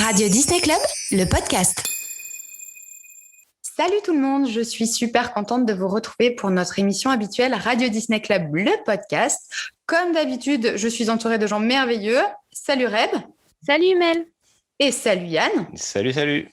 Radio Disney Club, le podcast. Salut tout le monde, je suis super contente de vous retrouver pour notre émission habituelle Radio Disney Club, le podcast. Comme d'habitude, je suis entourée de gens merveilleux. Salut Reb. Salut Mel. Et salut Yann. Salut.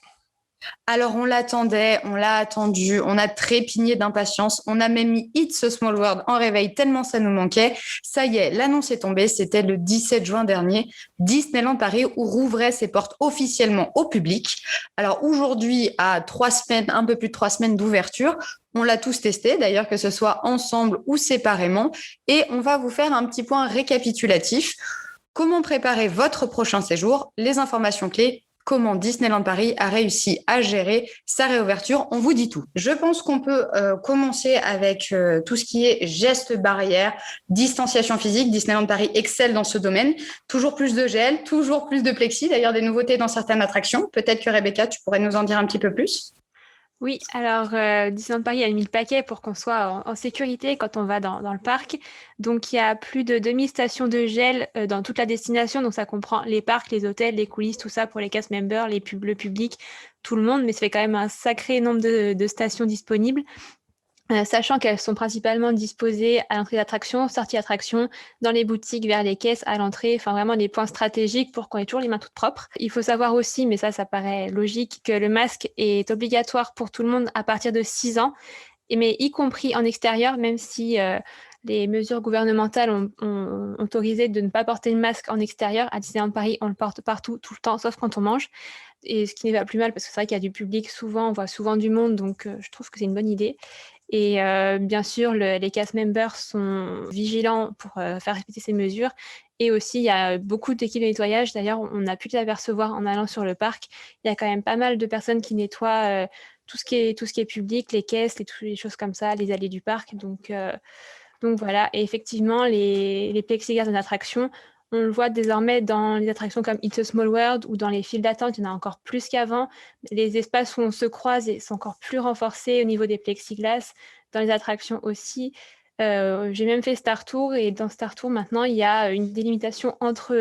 Alors on l'attendait, on l'a attendu, on a trépigné d'impatience, on a même mis It's a Small World en réveil tellement ça nous manquait. Ça y est, l'annonce est tombée, c'était le 17 juin dernier, Disneyland Paris où rouvrait ses portes officiellement au public. Alors aujourd'hui, à 3 semaines, un peu plus de 3 semaines d'ouverture, on l'a tous testé, d'ailleurs que ce soit ensemble ou séparément, et on va vous faire un petit point récapitulatif. Comment préparer votre prochain séjour, les informations clés, comment Disneyland Paris a réussi à gérer sa réouverture. On vous dit tout. Je pense qu'on peut commencer avec tout ce qui est gestes barrières, distanciation physique. Disneyland Paris excelle dans ce domaine. Toujours plus de gel, toujours plus de plexi. D'ailleurs, des nouveautés dans certaines attractions. Peut-être que Rebecca, tu pourrais nous en dire un petit peu plus. Oui, alors Disneyland Paris a mis le paquet pour qu'on soit en sécurité quand on va dans le parc. Donc, il y a plus de 2000 stations de gel dans toute la destination. Donc, ça comprend les parcs, les hôtels, les coulisses, tout ça pour les cast members, le public, tout le monde. Mais ça fait quand même un sacré nombre de stations disponibles. Sachant qu'elles sont principalement disposées à l'entrée d'attraction, sortie d'attraction, dans les boutiques, vers les caisses, à l'entrée, enfin vraiment des points stratégiques pour qu'on ait toujours les mains toutes propres. Il faut savoir aussi, mais ça paraît logique, que le masque est obligatoire pour tout le monde à partir de 6 ans, mais y compris en extérieur, même si les mesures gouvernementales ont autorisé de ne pas porter le masque en extérieur. À Disneyland Paris, on le porte partout, tout le temps, sauf quand on mange. Et ce qui n'est pas plus mal, parce que c'est vrai qu'il y a du public souvent, on voit souvent du monde, donc je trouve que c'est une bonne idée. Et bien sûr, les cast members sont vigilants pour faire respecter ces mesures. Et aussi, il y a beaucoup d'équipes de nettoyage. D'ailleurs, on a pu l'apercevoir en allant sur le parc. Il y a quand même pas mal de personnes qui nettoient tout ce qui est public, les caisses, toutes les choses comme ça, les allées du parc. Donc voilà. Et effectivement, les plexiglas en attraction, on le voit désormais dans les attractions comme It's a Small World ou dans les files d'attente, il y en a encore plus qu'avant. Les espaces où on se croise sont encore plus renforcés au niveau des plexiglas. Dans les attractions aussi. J'ai même fait Star Tour et dans Star Tour, maintenant, il y a une délimitation entre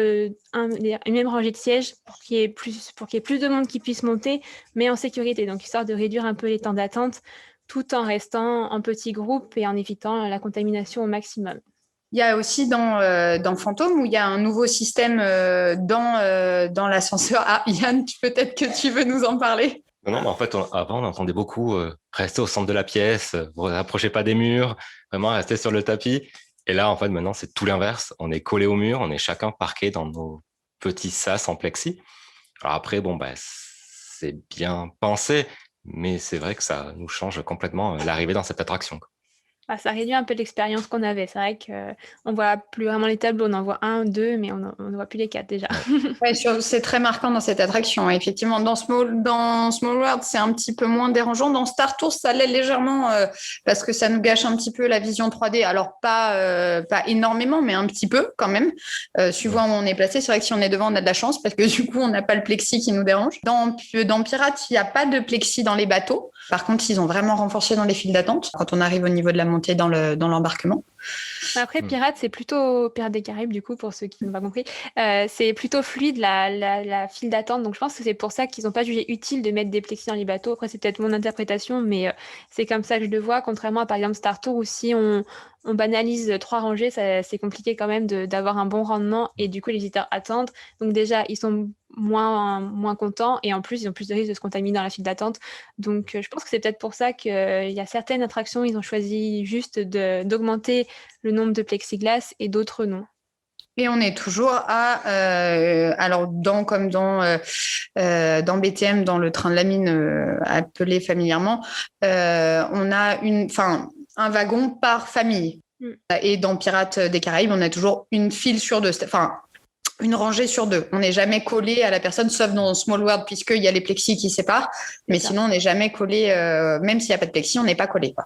une même rangée de sièges pour qu'il y ait plus de monde qui puisse monter, mais en sécurité. Donc, histoire de réduire un peu les temps d'attente tout en restant en petits groupes et en évitant la contamination au maximum. Il y a aussi dans Fantôme où il y a un nouveau système dans l'ascenseur. Ah, Yann, peut-être que tu veux nous en parler. Non, mais en fait, avant, on entendait beaucoup rester au centre de la pièce, vous rapprochez pas des murs, vraiment rester sur le tapis. Et là, en fait, maintenant, c'est tout l'inverse. On est collé au mur, on est chacun parqué dans nos petits sas en plexi. Alors après, c'est bien pensé, mais c'est vrai que ça nous change complètement l'arrivée dans cette attraction. Ça réduit un peu l'expérience qu'on avait. C'est vrai qu'on ne voit plus vraiment les tableaux. On en voit 1, 2, mais on ne voit plus les 4 déjà. Ouais, c'est très marquant dans cette attraction. Effectivement, dans Small World, c'est un petit peu moins dérangeant. Dans Star Tours, ça l'est légèrement parce que ça nous gâche un petit peu la vision 3D. Alors, pas énormément, mais un petit peu quand même. Suivant où on est placé, c'est vrai que si on est devant, on a de la chance parce que du coup, on n'a pas le plexi qui nous dérange. Dans Pirates, il n'y a pas de plexi dans les bateaux. Par contre, ils ont vraiment renforcé dans les files d'attente quand on arrive au niveau de la montée dans l'embarquement. Après, Pirates, c'est plutôt Pirates des Caraïbes, du coup, pour ceux qui n'ont pas compris. C'est plutôt fluide, la file d'attente. Donc, je pense que c'est pour ça qu'ils n'ont pas jugé utile de mettre des plexis dans les bateaux. Après, c'est peut-être mon interprétation, mais c'est comme ça que je le vois. Contrairement à, par exemple, Star Tour, où si on banalise 3 rangées, c'est compliqué quand même d'avoir un bon rendement. Et du coup, les visiteurs attendent. Donc, déjà, ils sont moins contents. Et en plus, ils ont plus de risques de se contaminer dans la file d'attente. Donc, je pense que c'est peut-être pour ça qu'il y a certaines attractions, ils ont choisi juste d'augmenter le nombre de plexiglas et d'autres non. Et on est toujours alors comme dans BTM, dans le train de la mine appelé familièrement, on a un wagon par famille. Et dans Pirates des Caraïbes, on a toujours une file sur 2, une rangée sur 2. On n'est jamais collé à la personne, sauf dans Small World, puisqu'il y a les plexis qui séparent. Mais sinon, on n'est jamais collé, même s'il n'y a pas de plexi, on n'est pas collé, quoi.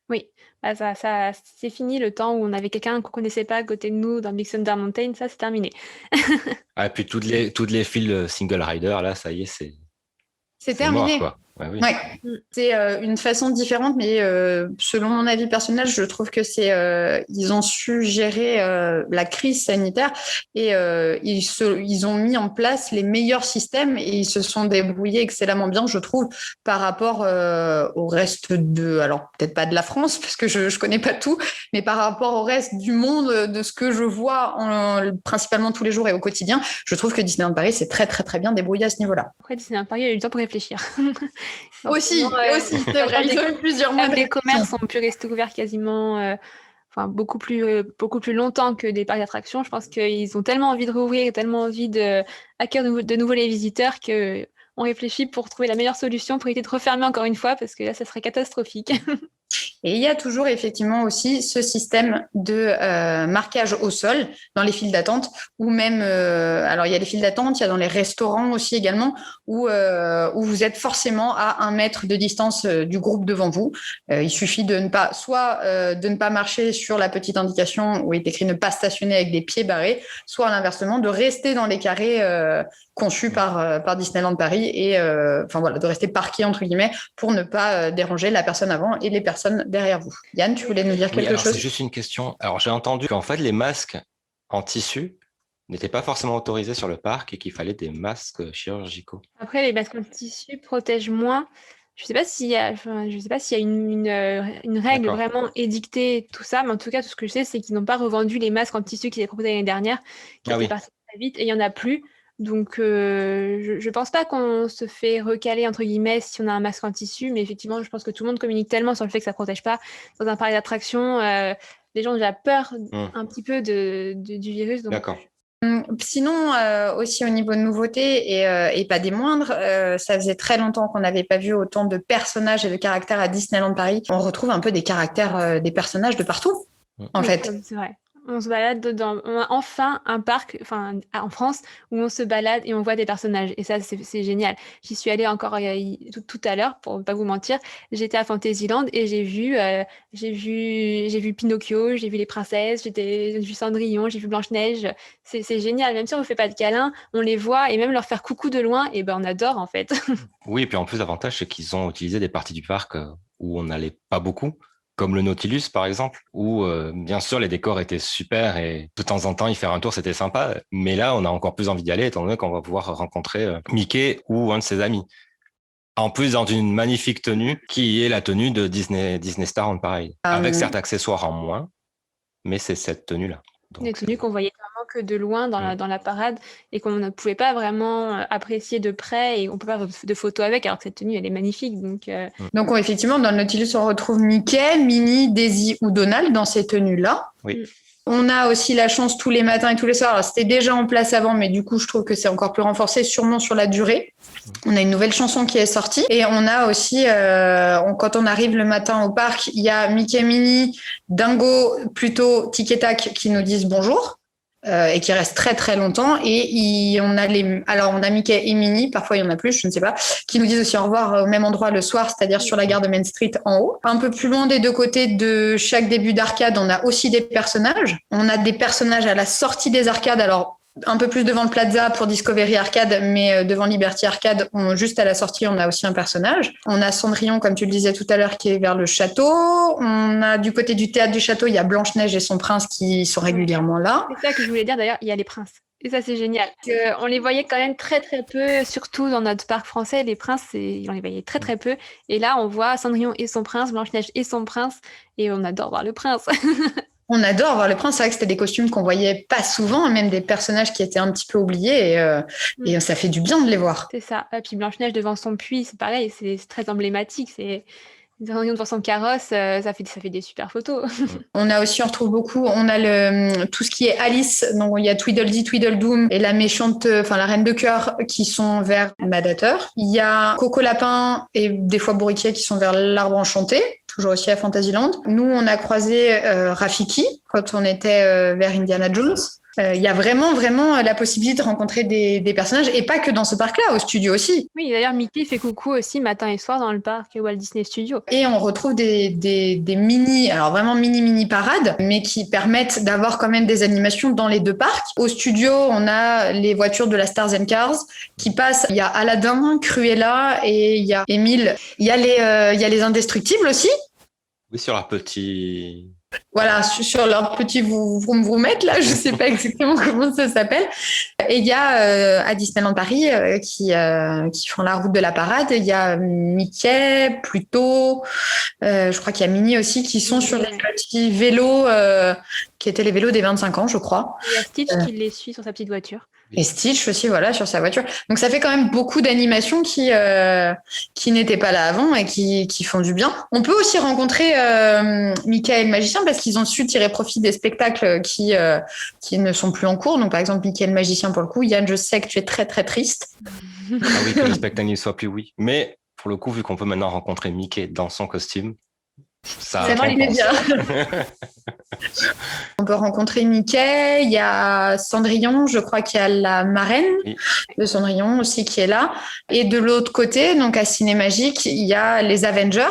Oui, ça c'est fini le temps où on avait quelqu'un qu'on connaissait pas à côté de nous dans Big Thunder Mountain, ça c'est terminé. Et puis toutes les files single rider, là, ça y est, c'est terminé. mort, quoi. Ouais, oui. Ouais, c'est une façon différente, mais selon mon avis personnel, je trouve que ils ont su gérer la crise sanitaire et ils ont mis en place les meilleurs systèmes et ils se sont débrouillés excellemment bien, je trouve, par rapport au reste alors peut-être pas de la France, parce que je connais pas tout, mais par rapport au reste du monde, de ce que je vois principalement tous les jours et au quotidien, je trouve que Disneyland Paris s'est très très très bien débrouillé à ce niveau-là. Après, Disneyland Paris a eu du temps pour réfléchir. Aussi, c'est vrai, ils ont eu plusieurs mois. Les commerces ont pu rester ouverts quasiment beaucoup plus longtemps que des parcs d'attractions. Je pense qu'ils ont tellement envie de rouvrir, tellement envie d'accueillir de nouveau les visiteurs qu'on réfléchit pour trouver la meilleure solution pour éviter de refermer encore une fois, parce que là, ça serait catastrophique. Et il y a toujours effectivement aussi ce système de marquage au sol dans les files d'attente, ou même, alors il y a les files d'attente, il y a dans les restaurants aussi également, où vous êtes forcément à 1 mètre de distance du groupe devant vous. Il suffit de ne pas marcher sur la petite indication où est écrit ne pas stationner avec des pieds barrés, soit à l'inversement, de rester dans les carrés conçus par Disneyland Paris et de rester parqué entre guillemets pour ne pas déranger la personne avant et les personnes derrière vous. Yann, tu voulais nous dire quelque chose ? C'est juste une question. Alors, j'ai entendu qu'en fait, les masques en tissu n'étaient pas forcément autorisés sur le parc et qu'il fallait des masques chirurgicaux. Après, les masques en tissu protègent moins. Je ne sais pas s'il y a une règle vraiment édictée, tout ça, mais en tout cas, tout ce que je sais, c'est qu'ils n'ont pas revendu les masques en tissu qu'ils avaient proposés l'année dernière, qui étaient partis très vite, et il n'y en a plus. Donc, je ne pense pas qu'on se fait recaler, entre guillemets, si on a un masque en tissu, mais effectivement, je pense que tout le monde communique tellement sur le fait que ça ne protège pas. Dans un parc d'attractions, les gens ont déjà peur un petit peu du virus. Donc... D'accord. Sinon, aussi au niveau de nouveautés, et pas des moindres, ça faisait très longtemps qu'on n'avait pas vu autant de personnages et de caractères à Disneyland Paris. On retrouve un peu des caractères des personnages de partout, en fait. C'est vrai. On se balade on a enfin un parc, en France, où on se balade et on voit des personnages. Et ça, c'est génial. J'y suis allée encore tout à l'heure, pour ne pas vous mentir. J'étais à Fantasyland et j'ai vu Pinocchio, j'ai vu les princesses, j'ai vu Cendrillon, j'ai vu Blanche-Neige. C'est génial. Même si on ne fait pas de câlins, on les voit et même leur faire coucou de loin, et on adore en fait. Oui, et puis en plus, l'avantage, c'est qu'ils ont utilisé des parties du parc où on n'allait pas beaucoup, comme le Nautilus, par exemple, où bien sûr, les décors étaient super et de temps en temps, y faire un tour, c'était sympa. Mais là, on a encore plus envie d'y aller, étant donné qu'on va pouvoir rencontrer Mickey ou un de ses amis. En plus, dans une magnifique tenue, qui est la tenue de Disney Star on pareil, avec certains accessoires en moins, mais c'est cette tenue-là. Une tenue qu'on voyait vraiment que de loin dans la parade et qu'on ne pouvait pas vraiment apprécier de près et on ne peut pas faire de photos avec, alors que cette tenue, elle est magnifique. Donc, effectivement, dans le Nautilus, on retrouve Mickey, Minnie, Daisy ou Donald dans ces tenues-là. Oui. On a aussi la chance tous les matins et tous les soirs. Alors, c'était déjà en place avant, mais du coup, je trouve que c'est encore plus renforcé, sûrement sur la durée. On a une nouvelle chanson qui est sortie. Et on a aussi, quand on arrive le matin au parc, il y a Mickey, Minnie, Dingo, plutôt Tic et Tac qui nous disent bonjour. Et qui restent très très longtemps. Et on a Mickey et Minnie, parfois il y en a plus, je ne sais pas, qui nous disent aussi au revoir au même endroit le soir, c'est-à-dire sur la gare de Main Street en haut. Un peu plus loin des deux côtés de chaque début d'arcade, on a aussi des personnages. On a des personnages à la sortie des arcades, alors un peu plus devant le Plaza pour Discovery Arcade, mais devant Liberty Arcade, juste à la sortie, on a aussi un personnage. On a Cendrillon, comme tu le disais tout à l'heure, qui est vers le château. On a du côté du théâtre du château, il y a Blanche-Neige et son prince qui sont régulièrement là. C'est ça que je voulais dire d'ailleurs, il y a les princes. Et ça, c'est génial. On les voyait quand même très très peu, surtout dans notre parc français. Les princes, on les voyait très très peu. Et là, on voit Cendrillon et son prince, Blanche-Neige et son prince. Et on adore voir le prince. On adore voir le prince. C'est vrai que c'était des costumes qu'on voyait pas souvent, même des personnages qui étaient un petit peu oubliés. Et ça fait du bien de les voir. C'est ça. Et puis Blanche-Neige devant son puits, c'est pareil, c'est très emblématique. C'est devant son carrosse, ça fait des super photos. On retrouve beaucoup. On a tout ce qui est Alice. Donc il y a Tweedledee, Tweedledum et la méchante, la reine de cœur qui sont vers Madateur. Il y a Coco Lapin et des fois Bourriquet qui sont vers l'Arbre Enchanté, toujours aussi à Fantasyland. Nous, on a croisé Rafiki quand on était vers Indiana Jones. Il y a vraiment la possibilité de rencontrer des personnages, et pas que dans ce parc-là, au studio aussi. Oui, d'ailleurs, Mickey fait coucou aussi matin et soir dans le parc Walt Disney Studios. Et on retrouve des mini, alors vraiment mini parades, mais qui permettent d'avoir quand même des animations dans les deux parcs. Au studio, on a les voitures de la Stars and Cars qui passent. Il y a Aladdin, Cruella et il y a Émile. Il y a les Indestructibles aussi. Oui, sur leur petit... Voilà, sur leur petit vroom-vroomettes, là, je sais pas exactement comment ça s'appelle. Et il y a à Disneyland Paris qui font la route de la parade. Il y a Mickey, Pluto, je crois qu'il y a Minnie aussi, qui sont sur les petits vélos qui étaient les vélos des 25 ans, je crois. Il y a Stitch qui les suit sur sa petite voiture. Et Stitch aussi, voilà, sur sa voiture. Donc ça fait quand même beaucoup d'animations qui n'étaient pas là avant et qui font du bien. On peut aussi rencontrer Mickey et le magicien parce qu'ils ont su tirer profit des spectacles qui ne sont plus en cours. Donc par exemple, Mickey et le magicien, pour le coup, Yann, je sais que tu es très très triste. Ah oui, que le spectacle ne soit plus, oui. Mais pour le coup, vu qu'on peut maintenant rencontrer Mickey dans son costume, ça récompense. On peut rencontrer Mickey, il y a Cendrillon, je crois qu'il y a la marraine de Cendrillon aussi qui est là. Et de l'autre côté, donc à Cinémagique, il y a les Avengers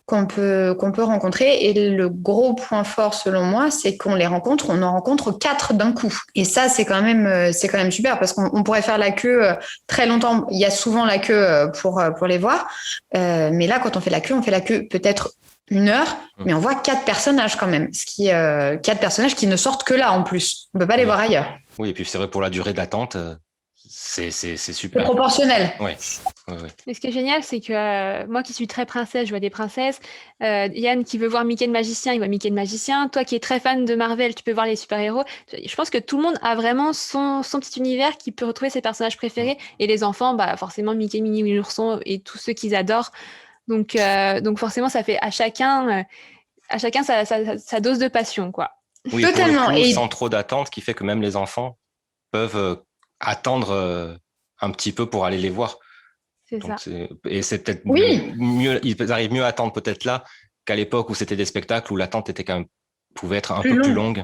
qu'on peut rencontrer. Et le gros point fort selon moi, c'est qu'on on en rencontre 4 d'un coup. Et ça, c'est quand même super parce qu'on pourrait faire la queue très longtemps. Il y a souvent la queue pour les voir. Mais là, quand on fait la queue peut-être 1 heure, mais on voit 4 personnages quand même. 4 personnages qui ne sortent que là en plus. On peut pas les voir ailleurs. Oui, et puis c'est vrai pour la durée d'attente, c'est super. C'est proportionnel. Oui. Mais ce qui est génial, c'est que moi qui suis très princesse, je vois des princesses. Yann qui veut voir Mickey le magicien, il voit Mickey le magicien. Toi qui es très fan de Marvel, tu peux voir les super-héros. Je pense que tout le monde a vraiment son petit univers qui peut retrouver ses personnages préférés. Et les enfants, bah, forcément Mickey, Minnie, Winnie l'ourson et tous ceux qu'ils adorent. Donc forcément, ça fait à chacun sa dose de passion, quoi. Oui, totalement. Pour le coup, Et sans trop d'attente, qui fait que même les enfants peuvent attendre un petit peu pour aller les voir. C'est ça. Et c'est peut-être oui. mieux, ils arrivent mieux à attendre peut-être là qu'à l'époque où c'était des spectacles où l'attente était pouvait être un peu plus longue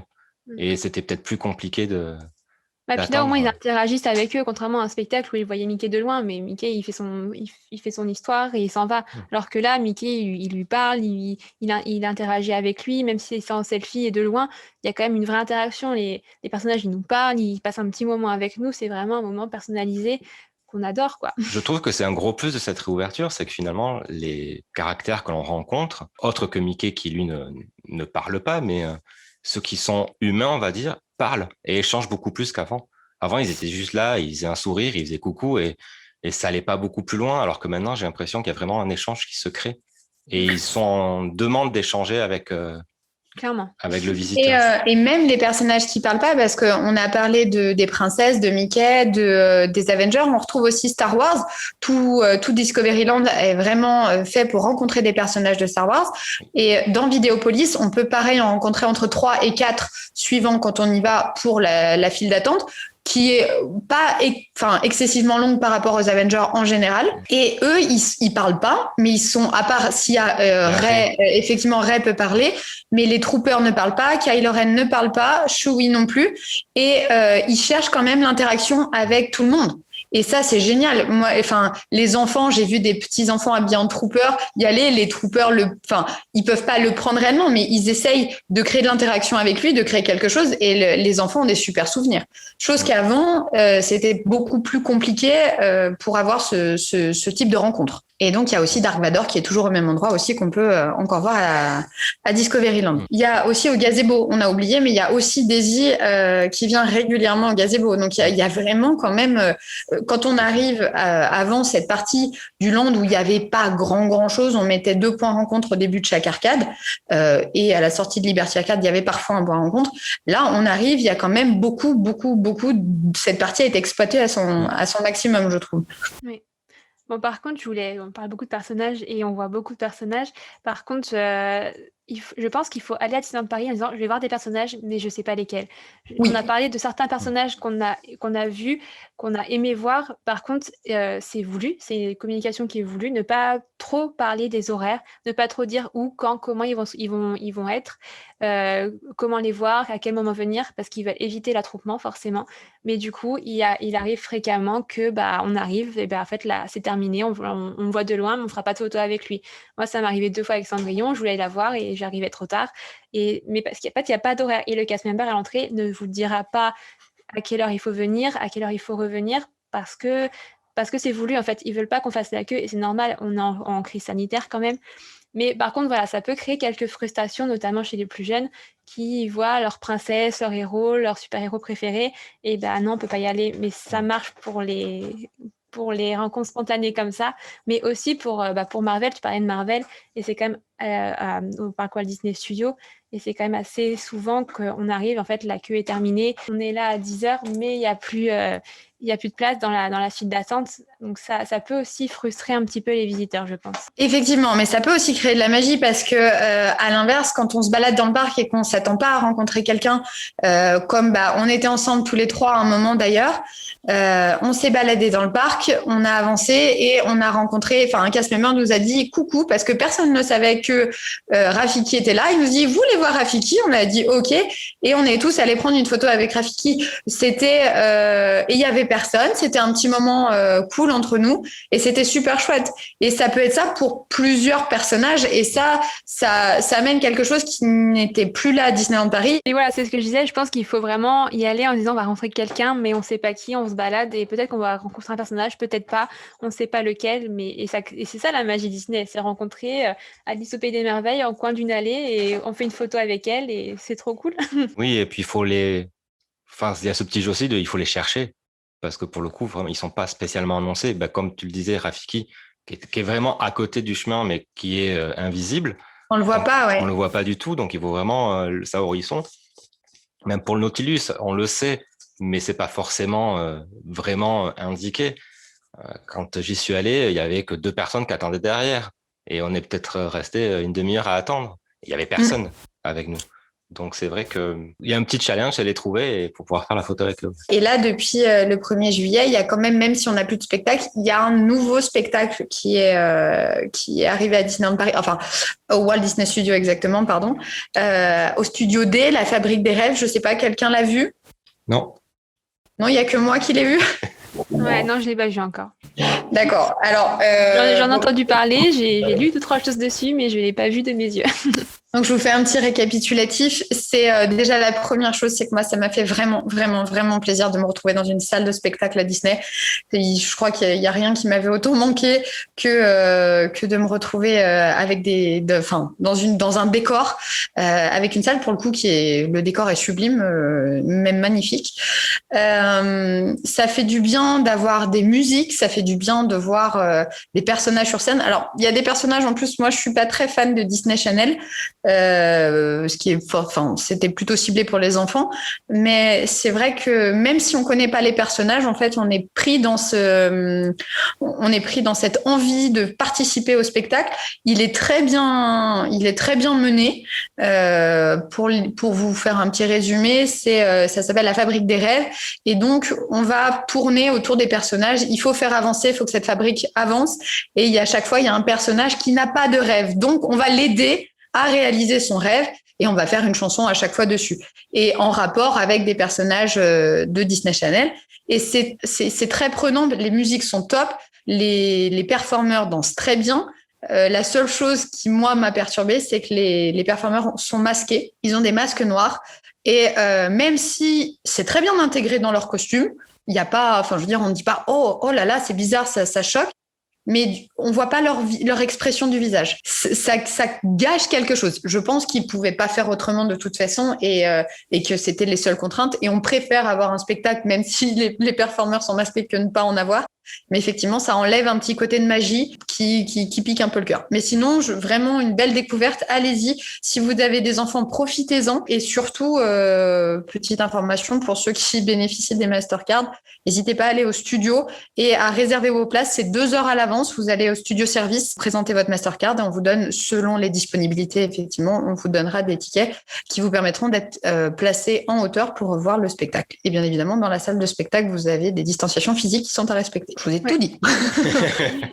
et c'était peut-être plus compliqué de. Bah, puis là, au moins, ils interagissent avec eux, contrairement à un spectacle où ils voyaient Mickey de loin, mais Mickey, il fait son histoire et il s'en va. Alors que là, Mickey, il lui parle, il interagit avec lui, même si c'est en selfie et de loin, il y a quand même une vraie interaction. Les personnages, ils nous parlent, ils passent un petit moment avec nous, c'est vraiment un moment personnalisé qu'on adore, quoi. Je trouve que c'est un gros plus de cette réouverture, c'est que finalement, les caractères que l'on rencontre, autres que Mickey qui, lui, ne parle pas, mais ceux qui sont humains, on va dire, parlent et échangent beaucoup plus qu'avant. Avant, ils étaient juste là, ils faisaient un sourire, ils faisaient coucou et ça allait pas beaucoup plus loin, alors que maintenant, j'ai l'impression qu'il y a vraiment un échange qui se crée. Et ils sont en demande d'échanger avec le visiteur. Et même les personnages qui parlent pas, parce qu'on a parlé des princesses, de Mickey, des Avengers, on retrouve aussi Star Wars. Tout Discoveryland est vraiment fait pour rencontrer des personnages de Star Wars. Et dans Vidéopolis, on peut pareil en rencontrer entre 3 et 4 suivant quand on y va pour la file d'attente, qui est pas excessivement longue par rapport aux Avengers en général. Et eux, ils parlent pas, mais ils sont, à part s'il y a Rey, effectivement Rey peut parler, mais les troopers ne parlent pas, Kylo Ren ne parle pas, Chewie non plus, et ils cherchent quand même l'interaction avec tout le monde. Et ça, c'est génial. Moi, les enfants, j'ai vu des petits enfants habillés en troopers y aller. Les troopers, ils peuvent pas le prendre réellement, mais ils essayent de créer de l'interaction avec lui, de créer quelque chose. Et les enfants ont des super souvenirs. Chose qu'avant, c'était beaucoup plus compliqué pour avoir ce type de rencontre. Et donc, il y a aussi Dark Vador qui est toujours au même endroit aussi qu'on peut encore voir à Discoveryland. Il y a aussi au gazebo, on a oublié, mais il y a aussi Daisy qui vient régulièrement au gazebo. Donc, il y a vraiment quand même, quand on arrive avant cette partie du land où il n'y avait pas grand chose, on mettait 2 points rencontre au début de chaque arcade et à la sortie de Liberty Arcade, il y avait parfois un point rencontre. Là, on arrive, il y a quand même beaucoup. Cette partie a été exploitée à son maximum, je trouve. Oui. Bon, par contre, on parle beaucoup de personnages et on voit beaucoup de personnages. Par contre, je pense qu'il faut aller à Disneyland Paris en disant je vais voir des personnages, mais je ne sais pas lesquels. Oui. On a parlé de certains personnages qu'on a vus, qu'on a aimé voir. Par contre, c'est voulu, c'est une communication qui est voulue. Ne pas trop parler des horaires, ne pas trop dire où, quand, comment ils vont être, comment les voir, à quel moment venir, parce qu'ils veulent éviter l'attroupement forcément. Mais du coup, il arrive fréquemment que on arrive, et en fait là, c'est terminé, on voit de loin, mais on ne fera pas de photo avec lui. Moi, ça m'est arrivé 2 fois avec Cendrillon, je voulais la voir et j'arrivais trop tard. Mais parce qu'il n'y a pas d'horaire. Et le cast member à l'entrée ne vous dira pas à quelle heure il faut venir, à quelle heure il faut revenir, parce que c'est voulu, en fait. Ils ne veulent pas qu'on fasse la queue, et c'est normal, on est en crise sanitaire quand même. Mais par contre, voilà, ça peut créer quelques frustrations, notamment chez les plus jeunes, qui voient leur princesse, leur héros, leur super-héros préféré, et non, on ne peut pas y aller. Mais ça marche pour les rencontres spontanées comme ça, mais aussi pour Marvel. Tu parlais de Marvel, et c'est quand même au Parc Walt Disney Studios, et c'est quand même assez souvent qu'on arrive, en fait, la queue est terminée, on est là à 10h, mais il n'y a plus de place dans la file d'attente, donc ça peut aussi frustrer un petit peu les visiteurs, je pense. Effectivement, mais ça peut aussi créer de la magie parce que, à l'inverse, quand on se balade dans le parc et qu'on ne s'attend pas à rencontrer quelqu'un, comme on était ensemble tous les 3 à un moment d'ailleurs, on s'est baladé dans le parc, on a avancé et on a rencontré, un cast member nous a dit coucou parce que personne ne savait que Rafiki était là. Il nous dit, vous voulez voir Rafiki? On a dit ok, et on est tous allés prendre une photo avec Rafiki. C'était et il y avait personne, c'était un petit moment cool entre nous et c'était super chouette. Et ça peut être ça pour plusieurs personnages et ça amène quelque chose qui n'était plus là à Disneyland Paris. Et voilà, c'est ce que je disais, je pense qu'il faut vraiment y aller en disant on va rencontrer quelqu'un, mais on ne sait pas qui, on se balade et peut-être qu'on va rencontrer un personnage, peut-être pas, on ne sait pas lequel, et c'est ça la magie Disney, c'est rencontrer Alice au Pays des Merveilles en coin d'une allée et on fait une photo avec elle et c'est trop cool. Oui, et puis il y a ce petit jeu aussi il faut les chercher, parce que pour le coup, vraiment, ils sont pas spécialement annoncés. Comme tu le disais, Rafiki, qui est vraiment à côté du chemin, mais qui est invisible. On le voit pas, ouais. On le voit pas du tout, donc il faut vraiment savoir où ils sont. Même pour le Nautilus, on le sait, mais c'est pas forcément vraiment indiqué. Quand j'y suis allé, il y avait que 2 personnes qui attendaient derrière, et on est peut-être resté une demi-heure à attendre. Il y avait personne avec nous. Donc, c'est vrai qu'il y a un petit challenge à les trouver pour pouvoir faire la photo avec eux. Et là, depuis le 1er juillet, il y a quand même si on n'a plus de spectacle, il y a un nouveau spectacle qui est arrivé à Disneyland Paris, enfin, au Walt Disney Studio exactement, pardon, au Studio D, la Fabrique des Rêves. Je ne sais pas, quelqu'un l'a vu? Non. Non, il n'y a que moi qui l'ai vu. Ouais, non, je ne l'ai pas vu encore. D'accord. Alors, j'en ai entendu parler, j'ai lu 2-3 choses dessus, mais je ne l'ai pas vu de mes yeux. Donc, je vous fais un petit récapitulatif. C'est déjà la première chose, c'est que moi, ça m'a fait vraiment, vraiment, vraiment plaisir de me retrouver dans une salle de spectacle à Disney. Et je crois qu'il y a rien qui m'avait autant manqué que de me retrouver avec dans un décor avec une salle pour le coup le décor est sublime, même magnifique. Ça fait du bien d'avoir des musiques, ça fait du bien de voir des personnages sur scène. Alors, il y a des personnages en plus. Moi, je suis pas très fan de Disney Channel. Ce qui est c'était plutôt ciblé pour les enfants, mais c'est vrai que même si on connaît pas les personnages, en fait, on est pris dans cette envie de participer au spectacle. Il est très bien mené. Pour vous faire un petit résumé, ça s'appelle La Fabrique des Rêves, et donc on va tourner autour des personnages. Il faut faire avancer, il faut que cette fabrique avance, et à chaque fois il y a un personnage qui n'a pas de rêve, donc on va l'aider à réaliser son rêve et on va faire une chanson à chaque fois dessus et en rapport avec des personnages de Disney Channel. Et c'est très prenant, les musiques sont top, les performeurs dansent très bien. La seule chose qui, moi, m'a perturbée, c'est que les performeurs sont masqués, ils ont des masques noirs et même si c'est très bien intégré dans leur costume, il n'y a pas, on ne dit pas oh là là, c'est bizarre, ça choque. Mais on voit pas leur expression du visage. Ça gâche quelque chose. Je pense qu'ils pouvaient pas faire autrement de toute façon et que c'était les seules contraintes. Et on préfère avoir un spectacle, même si les performeurs sont masqués, que ne pas en avoir. Mais effectivement, ça enlève un petit côté de magie qui pique un peu le cœur. Mais sinon, vraiment une belle découverte. Allez-y. Si vous avez des enfants, profitez-en. Et surtout, petite information pour ceux qui bénéficient des Mastercards, n'hésitez pas à aller au studio et à réserver vos places. C'est 2 heures à l'avance. Vous allez au studio service, présenter votre Mastercard et on vous donne, selon les disponibilités, effectivement, on vous donnera des tickets qui vous permettront d'être placés en hauteur pour voir le spectacle. Et bien évidemment, dans la salle de spectacle, vous avez des distanciations physiques qui sont à respecter. Je vous ai tout dit.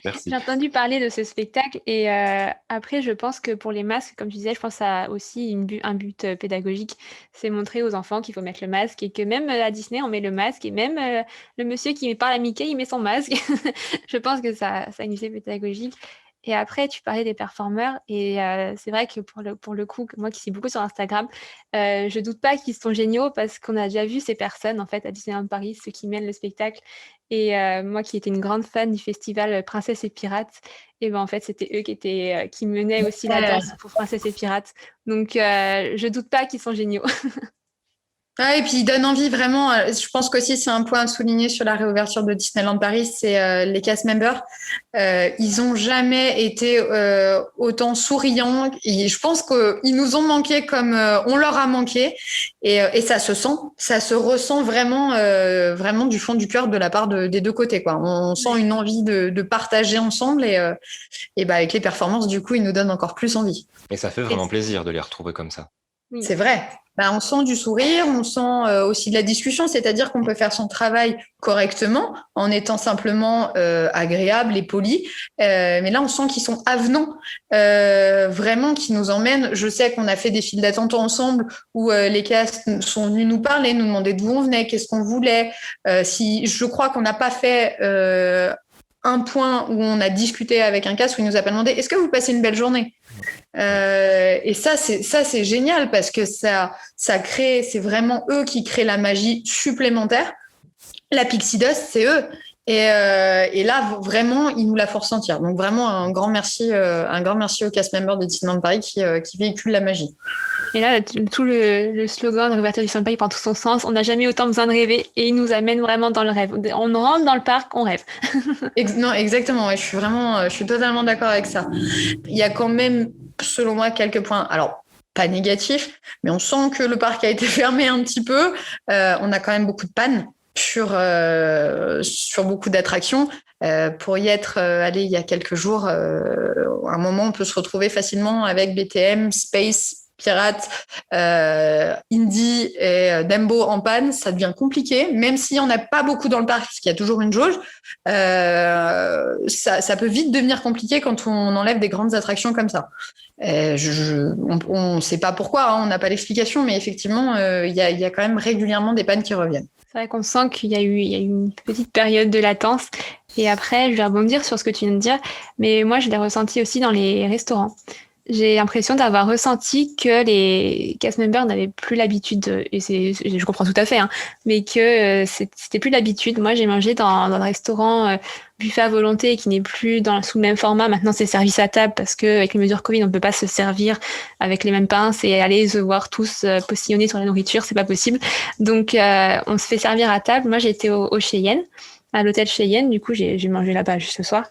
Merci. J'ai entendu parler de ce spectacle et après, je pense que pour les masques, comme tu disais, je pense que ça a aussi un but pédagogique. C'est montrer aux enfants qu'il faut mettre le masque et que même à Disney, on met le masque et même le monsieur qui parle à Mickey, il met son masque. Je pense que ça a une visée pédagogique. Et après, tu parlais des performeurs et c'est vrai que pour le coup, moi qui suis beaucoup sur Instagram, je doute pas qu'ils sont géniaux parce qu'on a déjà vu ces personnes en fait à Disneyland Paris, ceux qui mènent le spectacle. Et moi qui étais une grande fan du festival Princesse et Pirates, et ben en fait c'était eux qui menaient aussi la danse pour Princesse et Pirates. Donc je doute pas qu'ils sont géniaux. Ah, et puis il donne envie vraiment. Je pense qu'aussi c'est un point à souligner sur la réouverture de Disneyland Paris, c'est les cast members. Ils ont jamais été autant souriants. Et je pense qu'ils nous ont manqué comme on leur a manqué. Et ça se sent, ça se ressent vraiment, vraiment du fond du cœur de la part des deux côtés, quoi. On sent une envie de partager ensemble et bah, avec les performances, du coup, ils nous donnent encore plus envie. Et ça fait vraiment plaisir de les retrouver comme ça. Oui. C'est vrai. Bah, on sent du sourire, on sent aussi de la discussion, c'est-à-dire qu'on peut faire son travail correctement en étant simplement agréable et poli. Mais là, on sent qu'ils sont avenants, vraiment, qui nous emmènent. Je sais qu'on a fait des files d'attente ensemble où les castes sont venus nous parler, nous demander d'où on venait, qu'est-ce qu'on voulait. Si je crois qu'on n'a pas fait un point où on a discuté avec un cast où il nous a pas demandé est-ce que vous passez une belle journée. Et ça c'est génial parce que ça crée, c'est vraiment eux qui créent la magie supplémentaire. La Pixie Dust, c'est eux. Et là, vraiment, ils nous la font ressentir. Donc vraiment, un grand merci aux cast members de Disneyland Paris qui véhiculent la magie. Et là, tout le slogan de réouverture du Disneyland Paris prend tout son sens. On n'a jamais autant besoin de rêver et il nous amène vraiment dans le rêve. On rentre dans le parc, on rêve. Non, exactement. Ouais, je suis totalement d'accord avec ça. Il y a quand même, selon moi, quelques points. Alors, pas négatifs, mais on sent que le parc a été fermé un petit peu. On a quand même beaucoup de pannes sur beaucoup d'attractions. Pour y être allé il y a quelques jours, à un moment, on peut se retrouver facilement avec BTM, Space, Pirates, Indy et Dumbo en panne, ça devient compliqué, même s'il n'y en a pas beaucoup dans le parc, parce qu'il y a toujours une jauge, ça peut vite devenir compliqué quand on enlève des grandes attractions comme ça. On ne sait pas pourquoi, hein, on n'a pas l'explication, mais effectivement, il y a quand même régulièrement des pannes qui reviennent. C'est vrai qu'on sent qu'il y a eu une petite période de latence. Et après, je vais rebondir sur ce que tu viens de dire, mais moi, je l'ai ressenti aussi dans les restaurants. J'ai l'impression d'avoir ressenti que les cast members n'avaient plus l'habitude, et je comprends tout à fait, hein, mais que c'était plus l'habitude. Moi, j'ai mangé dans un restaurant buffet à volonté qui n'est plus sous le même format. Maintenant, c'est service à table parce qu'avec les mesures Covid, on ne peut pas se servir avec les mêmes pinces et aller se voir tous postillonner sur la nourriture, c'est pas possible. Donc, on se fait servir à table. Moi, j'ai été au Cheyenne, à l'hôtel Cheyenne. Du coup, j'ai mangé là-bas juste ce soir.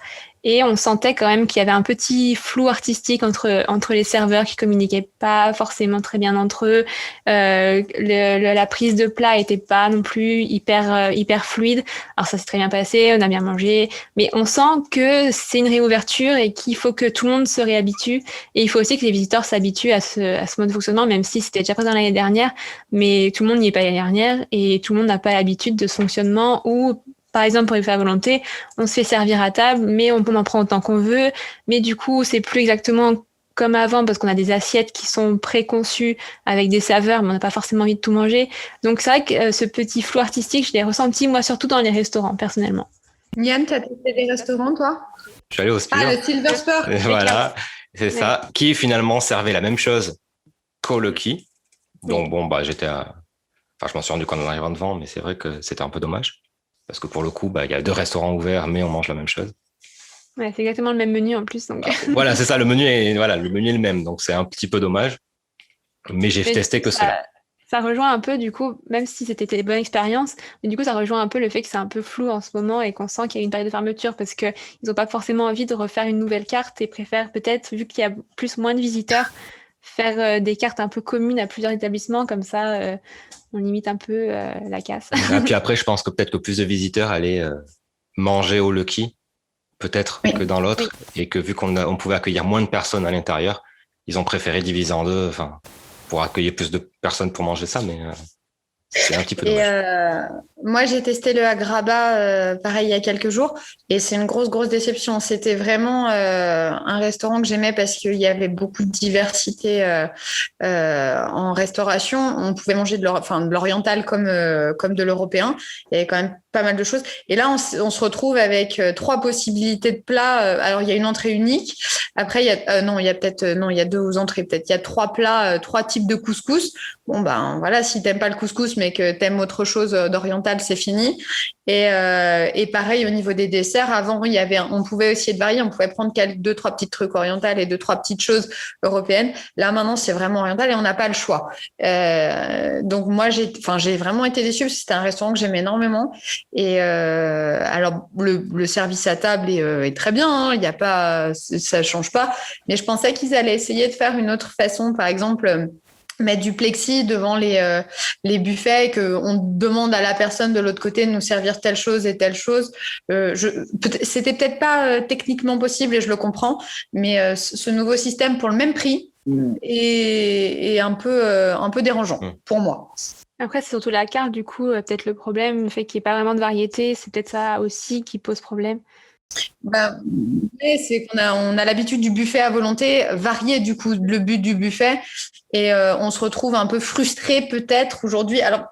Et on sentait quand même qu'il y avait un petit flou artistique entre les serveurs qui communiquaient pas forcément très bien entre eux. La prise de plat était pas non plus hyper fluide. Alors ça s'est très bien passé, on a bien mangé, mais on sent que c'est une réouverture et qu'il faut que tout le monde se réhabitue. Et il faut aussi que les visiteurs s'habituent à ce mode de fonctionnement, même si c'était déjà présent l'année dernière, mais tout le monde n'y est pas l'année dernière et tout le monde n'a pas l'habitude de ce fonctionnement où par exemple, pour les buffets à volonté, on se fait servir à table, mais on en prend autant qu'on veut. Mais du coup, c'est plus exactement comme avant parce qu'on a des assiettes qui sont préconçues avec des saveurs, mais on n'a pas forcément envie de tout manger. Donc, c'est vrai que ce petit flou artistique, je l'ai ressenti, moi, surtout dans les restaurants, personnellement. Yann, tu as testé des restaurants, toi ? Je suis allé au Spire. Ah, le Silver Spur. Voilà, c'est ça. Qui finalement servait la même chose qu'au Lucky. Donc, bon, bah, je m'en suis rendu compte en arrivant devant, mais c'est vrai que c'était un peu dommage. Parce que pour le coup, il y a 2 restaurants ouverts, mais on mange la même chose. Ouais, c'est exactement le même menu en plus. Donc. Voilà, c'est ça, le menu est le même, donc c'est un petit peu dommage. Mais j'ai testé que cela. Ça rejoint un peu, du coup, même si c'était des bonnes expériences, mais du coup, ça rejoint un peu le fait que c'est un peu flou en ce moment et qu'on sent qu'il y a une période de fermeture parce qu'ils n'ont pas forcément envie de refaire une nouvelle carte et préfèrent peut-être, vu qu'il y a moins de visiteurs, faire des cartes un peu communes à plusieurs établissements, comme ça, on limite un peu la casse. Et puis après, je pense que peut-être que plus de visiteurs allaient manger au Lucky, peut-être que dans l'autre, et que vu on pouvait accueillir moins de personnes à l'intérieur, ils ont préféré diviser en deux, pour accueillir plus de personnes pour manger ça, mais c'est un petit peu dommage. Moi, j'ai testé le Agrabah, pareil, il y a quelques jours, et c'est une grosse déception. C'était vraiment un restaurant que j'aimais parce qu'il y avait beaucoup de diversité en restauration. On pouvait manger de l'oriental comme de l'européen. Il y avait quand même pas mal de choses. Et là, on se retrouve avec 3 possibilités de plats. Alors, il y a une entrée unique. Après, il y a 2 entrées peut-être. Il y a 3 plats, 3 types de couscous. Bon, ben voilà, si t'aimes pas le couscous, mais que t'aimes autre chose d'oriental, c'est fini. Et pareil, au niveau des desserts, avant, on pouvait aussi être varié. On pouvait prendre 2-3 petits trucs orientales et 2-3 petites choses européennes. Là, maintenant, c'est vraiment oriental et on n'a pas le choix. Donc, moi, j'ai vraiment été déçue parce que c'était un restaurant que j'aimais énormément. Et alors, le service à table est très bien. Hein, il y a pas, ça change pas. Mais je pensais qu'ils allaient essayer de faire une autre façon, par exemple. Mettre du plexi devant les buffets et qu'on demande à la personne de l'autre côté de nous servir telle chose et telle chose. C'était peut-être pas techniquement possible et je le comprends, mais ce nouveau système pour le même prix est un peu dérangeant pour moi. Après, c'est surtout la carte, du coup, peut-être le problème, le fait qu'il n'y ait pas vraiment de variété, c'est peut-être ça aussi qui pose problème. C'est qu'on a l'habitude du buffet à volonté, varier du coup le but du buffet et on se retrouve un peu frustré peut-être aujourd'hui. Alors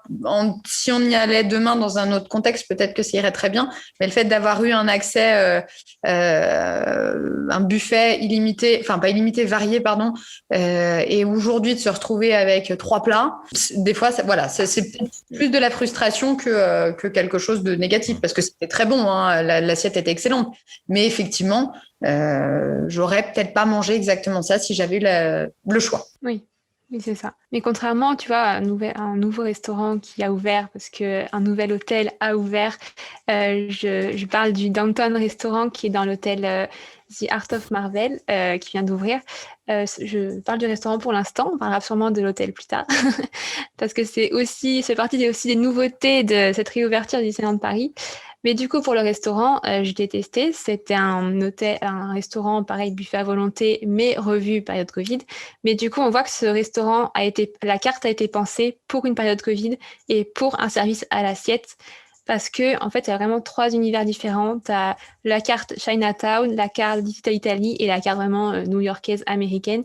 si on y allait demain dans un autre contexte, peut-être que ça irait très bien, mais le fait d'avoir eu un accès un buffet illimité, enfin pas illimité, varié pardon, et aujourd'hui de se retrouver avec 3 plats, des fois c'est plus de la frustration que quelque chose de négatif parce que c'était très bon, hein, l'assiette était excellente. Mais effectivement, j'aurais peut-être pas mangé exactement ça si j'avais eu le choix. Oui, c'est ça. Mais contrairement, tu vois, à un nouveau restaurant qui a ouvert, parce qu'un nouvel hôtel a ouvert, je parle du Downtown Restaurant qui est dans l'hôtel The Art of Marvel, qui vient d'ouvrir. Je parle du restaurant pour l'instant, on parlera sûrement de l'hôtel plus tard, parce que c'est partie aussi des nouveautés de cette réouverture du Disneyland Paris. Mais du coup, pour le restaurant, je l'ai testé. C'était un restaurant, pareil, buffet à volonté, mais revu période Covid. Mais du coup, on voit que ce restaurant la carte a été pensée pour une période Covid et pour un service à l'assiette. Parce que, en fait, il y a vraiment 3 univers différents. Tu as la carte Chinatown, la carte Digital Italy et la carte vraiment new-yorkaise américaine.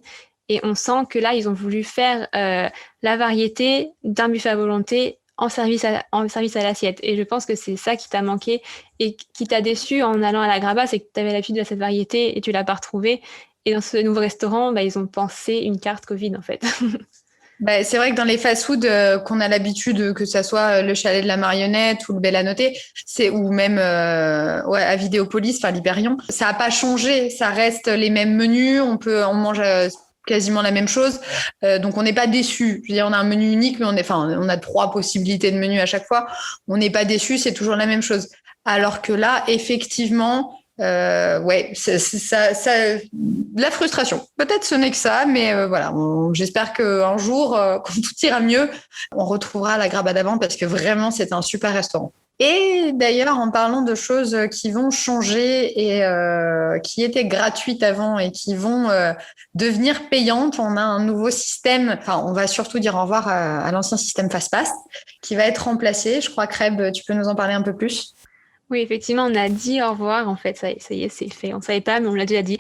Et on sent que là, ils ont voulu faire la variété d'un buffet à volonté en service à l'assiette. Et je pense que c'est ça qui t'a manqué et qui t'a déçu en allant à l'Agrabah, c'est que tu avais l'habitude de cette variété et tu l'as pas retrouvée. Et dans ce nouveau restaurant, ils ont pensé une carte Covid, en fait. C'est vrai que dans les fast-food qu'on a l'habitude, que ça soit le Chalet de la Marionnette ou le Belle à Noter, ou même à Vidéopolis, enfin l'Hyperion, ça n'a pas changé, ça reste les mêmes menus, on mange quasiment la même chose, donc on n'est pas déçu. Je veux dire, on a un menu unique, mais on a 3 possibilités de menus à chaque fois. On n'est pas déçu, c'est toujours la même chose. Alors que là, effectivement, la frustration. Peut-être ce n'est que ça, mais voilà. J'espère qu'un jour, quand tout ira mieux, on retrouvera la Grabah d'avant parce que vraiment, c'est un super restaurant. Et d'ailleurs, en parlant de choses qui vont changer et qui étaient gratuites avant et qui vont devenir payantes, on a un nouveau système. Enfin, on va surtout dire au revoir à l'ancien système FastPass qui va être remplacé. Je crois que Reb, tu peux nous en parler un peu plus? Oui, effectivement, on a dit au revoir. En fait, ça y est, c'est fait. On ne savait pas, mais on l'a déjà dit.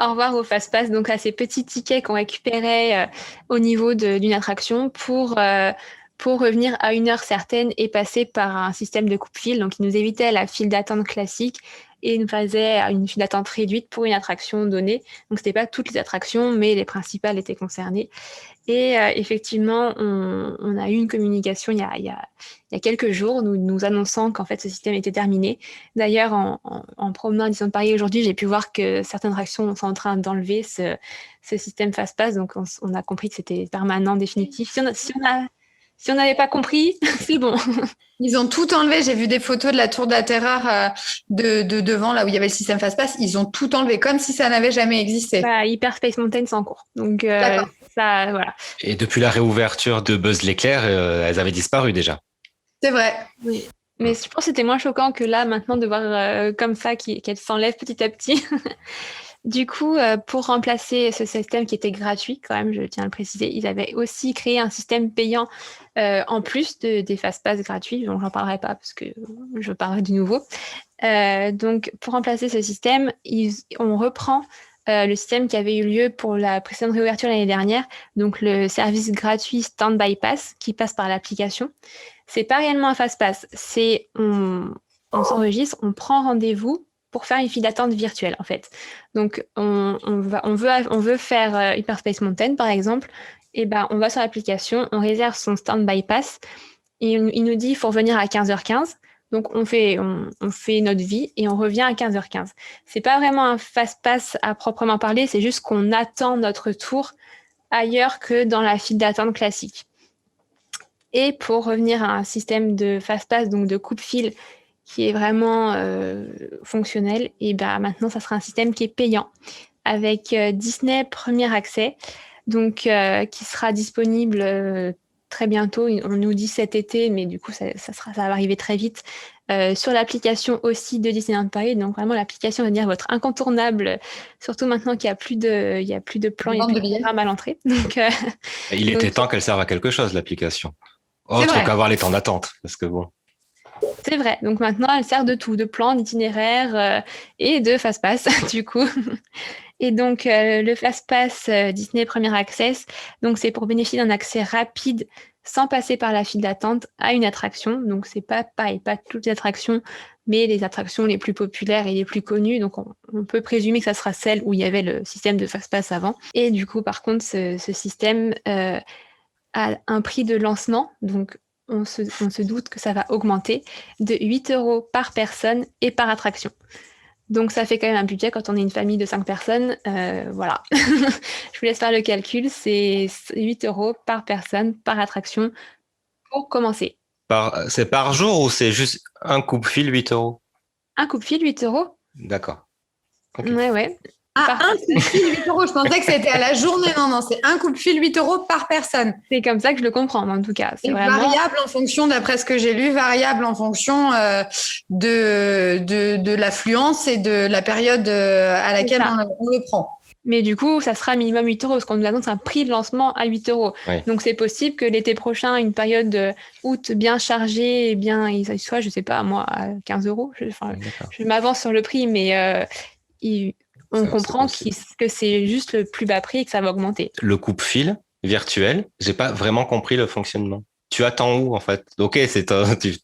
Au revoir au FastPass, donc à ces petits tickets qu'on récupérait au niveau d'une attraction pour revenir à une heure certaine et passer par un système de coupe-file. Donc, il nous évitait la file d'attente classique et nous faisait une file d'attente réduite pour une attraction donnée. Donc, ce n'était pas toutes les attractions, mais les principales étaient concernées. Et effectivement, on a eu une communication il y a quelques jours nous annonçant qu'en fait ce système était terminé. D'ailleurs, en promenant à Disneyland Paris aujourd'hui, j'ai pu voir que certaines attractions sont en train d'enlever ce système FastPass. Donc, on a compris que c'était permanent, définitif. Si on a Si on n'avait pas compris, c'est bon. Ils ont tout enlevé. J'ai vu des photos de la tour de la Terreur de devant, là où il y avait le système Fastpass. Ils ont tout enlevé, comme si ça n'avait jamais existé. Hyperspace Mountain, c'est en cours. Donc, ça, voilà. Et depuis la réouverture de Buzz l'éclair, elles avaient disparu déjà. C'est vrai. Oui. Mais je pense que c'était moins choquant que là, maintenant, de voir comme ça qu'elles s'enlèvent petit à petit. Du coup, pour remplacer ce système qui était gratuit, quand même, je tiens à le préciser, ils avaient aussi créé un système payant en plus des Fastpass gratuits. Donc, j'en parlerai pas parce que je parlerai du nouveau. Donc, pour remplacer ce système, on reprend le système qui avait eu lieu pour la précédente réouverture l'année dernière, donc le service gratuit Standby Pass qui passe par l'application. C'est pas réellement un Fastpass, on s'enregistre, on prend rendez-vous pour faire une file d'attente virtuelle en fait. Donc on veut faire Hyperspace Mountain par exemple, et on va sur l'application, on réserve son Standby Pass et il nous dit il faut revenir à 15h15. Donc on fait notre vie et on revient à 15h15. C'est pas vraiment un Fastpass à proprement parler, c'est juste qu'on attend notre tour ailleurs que dans la file d'attente classique. Et pour revenir à un système de Fastpass, donc de coupe-fil, qui est vraiment fonctionnel, et maintenant, ça sera un système qui est payant avec Disney Premier Accès, donc qui sera disponible très bientôt. On nous dit cet été, mais du coup, ça va arriver très vite. Sur l'application aussi de Disneyland Paris, donc vraiment l'application va devenir votre incontournable, surtout maintenant qu'il n'y a plus de plans, il n'y a plus de programme à l'entrée. Donc, il était temps qu'elle serve à quelque chose, l'application. Autre qu'avoir les temps d'attente, parce que bon. C'est vrai. Donc maintenant, elle sert de tout, de plan, d'itinéraire et de Fastpass, du coup. Et donc, le Fastpass Disney Premier Access, donc c'est pour bénéficier d'un accès rapide sans passer par la file d'attente à une attraction. Donc, c'est pas pareil, pas toutes les attractions, mais les attractions les plus populaires et les plus connues. Donc, on peut présumer que ça sera celle où il y avait le système de Fastpass avant. Et du coup, par contre, ce système a un prix de lancement, donc on se doute que ça va augmenter, de 8 € par personne et par attraction. Donc ça fait quand même un budget quand on est une famille de 5 personnes. Voilà, je vous laisse faire le calcul, c'est 8 € par personne, par attraction, pour commencer. C'est par jour ou c'est juste un coupe-fil 8 €? Un coupe-fil, 8 €. D'accord. Okay. Ouais. Un coupe-fil 8 €. Je pensais que c'était à la journée. Non, c'est un coupe-fil 8 € par personne. C'est comme ça que je le comprends, en tout cas. C'est vraiment variable en fonction, d'après ce que j'ai lu, variable en fonction de l'affluence et de la période à laquelle on le prend. Mais du coup, ça sera minimum 8 €, parce qu'on nous annonce un prix de lancement à 8 €. Oui. Donc, c'est possible que l'été prochain, une période août bien chargée, il soit, je ne sais pas, moi, à 15 €. Je m'avance sur le prix, mais on comprend que c'est juste le plus bas prix et que ça va augmenter. Le coupe-fil virtuel, j'ai pas vraiment compris le fonctionnement. Tu attends où, en fait? Ok,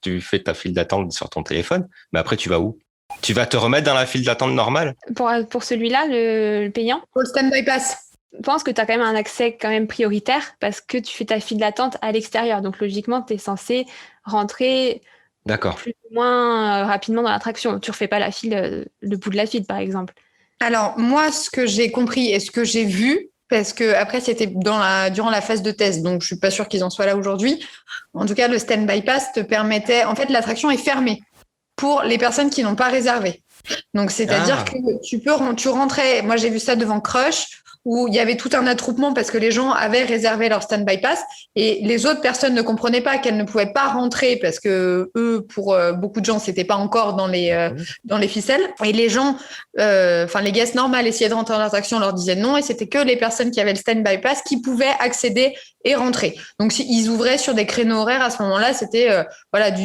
tu fais ta file d'attente sur ton téléphone, mais après, tu vas où? Tu vas te remettre dans la file d'attente normale? Pour celui-là, le payant? Pour le Standby Pass. Je pense que tu as quand même un accès quand même prioritaire parce que tu fais ta file d'attente à l'extérieur. Donc, logiquement, tu es censé rentrer plus ou moins rapidement dans l'attraction. Tu ne refais pas la file, le bout de la file, par exemple. Alors, moi, ce que j'ai compris et ce que j'ai vu, parce que après c'était durant la phase de test, donc je suis pas sûre qu'ils en soient là aujourd'hui. En tout cas, le Standby Pass te permettait, en fait, l'attraction est fermée pour les personnes qui n'ont pas réservé. Donc, c'est-à-dire que tu rentrais, moi j'ai vu ça devant Crush, où il y avait tout un attroupement parce que les gens avaient réservé leur Standby Pass et les autres personnes ne comprenaient pas qu'elles ne pouvaient pas rentrer parce que eux, pour beaucoup de gens, c'était pas encore dans les ficelles. Et les gens, les guests normales essayaient de rentrer dans l'attraction, on leur disait non et c'était que les personnes qui avaient le Standby Pass qui pouvaient accéder et rentrer. Donc, ils ouvraient sur des créneaux horaires à ce moment-là, c'était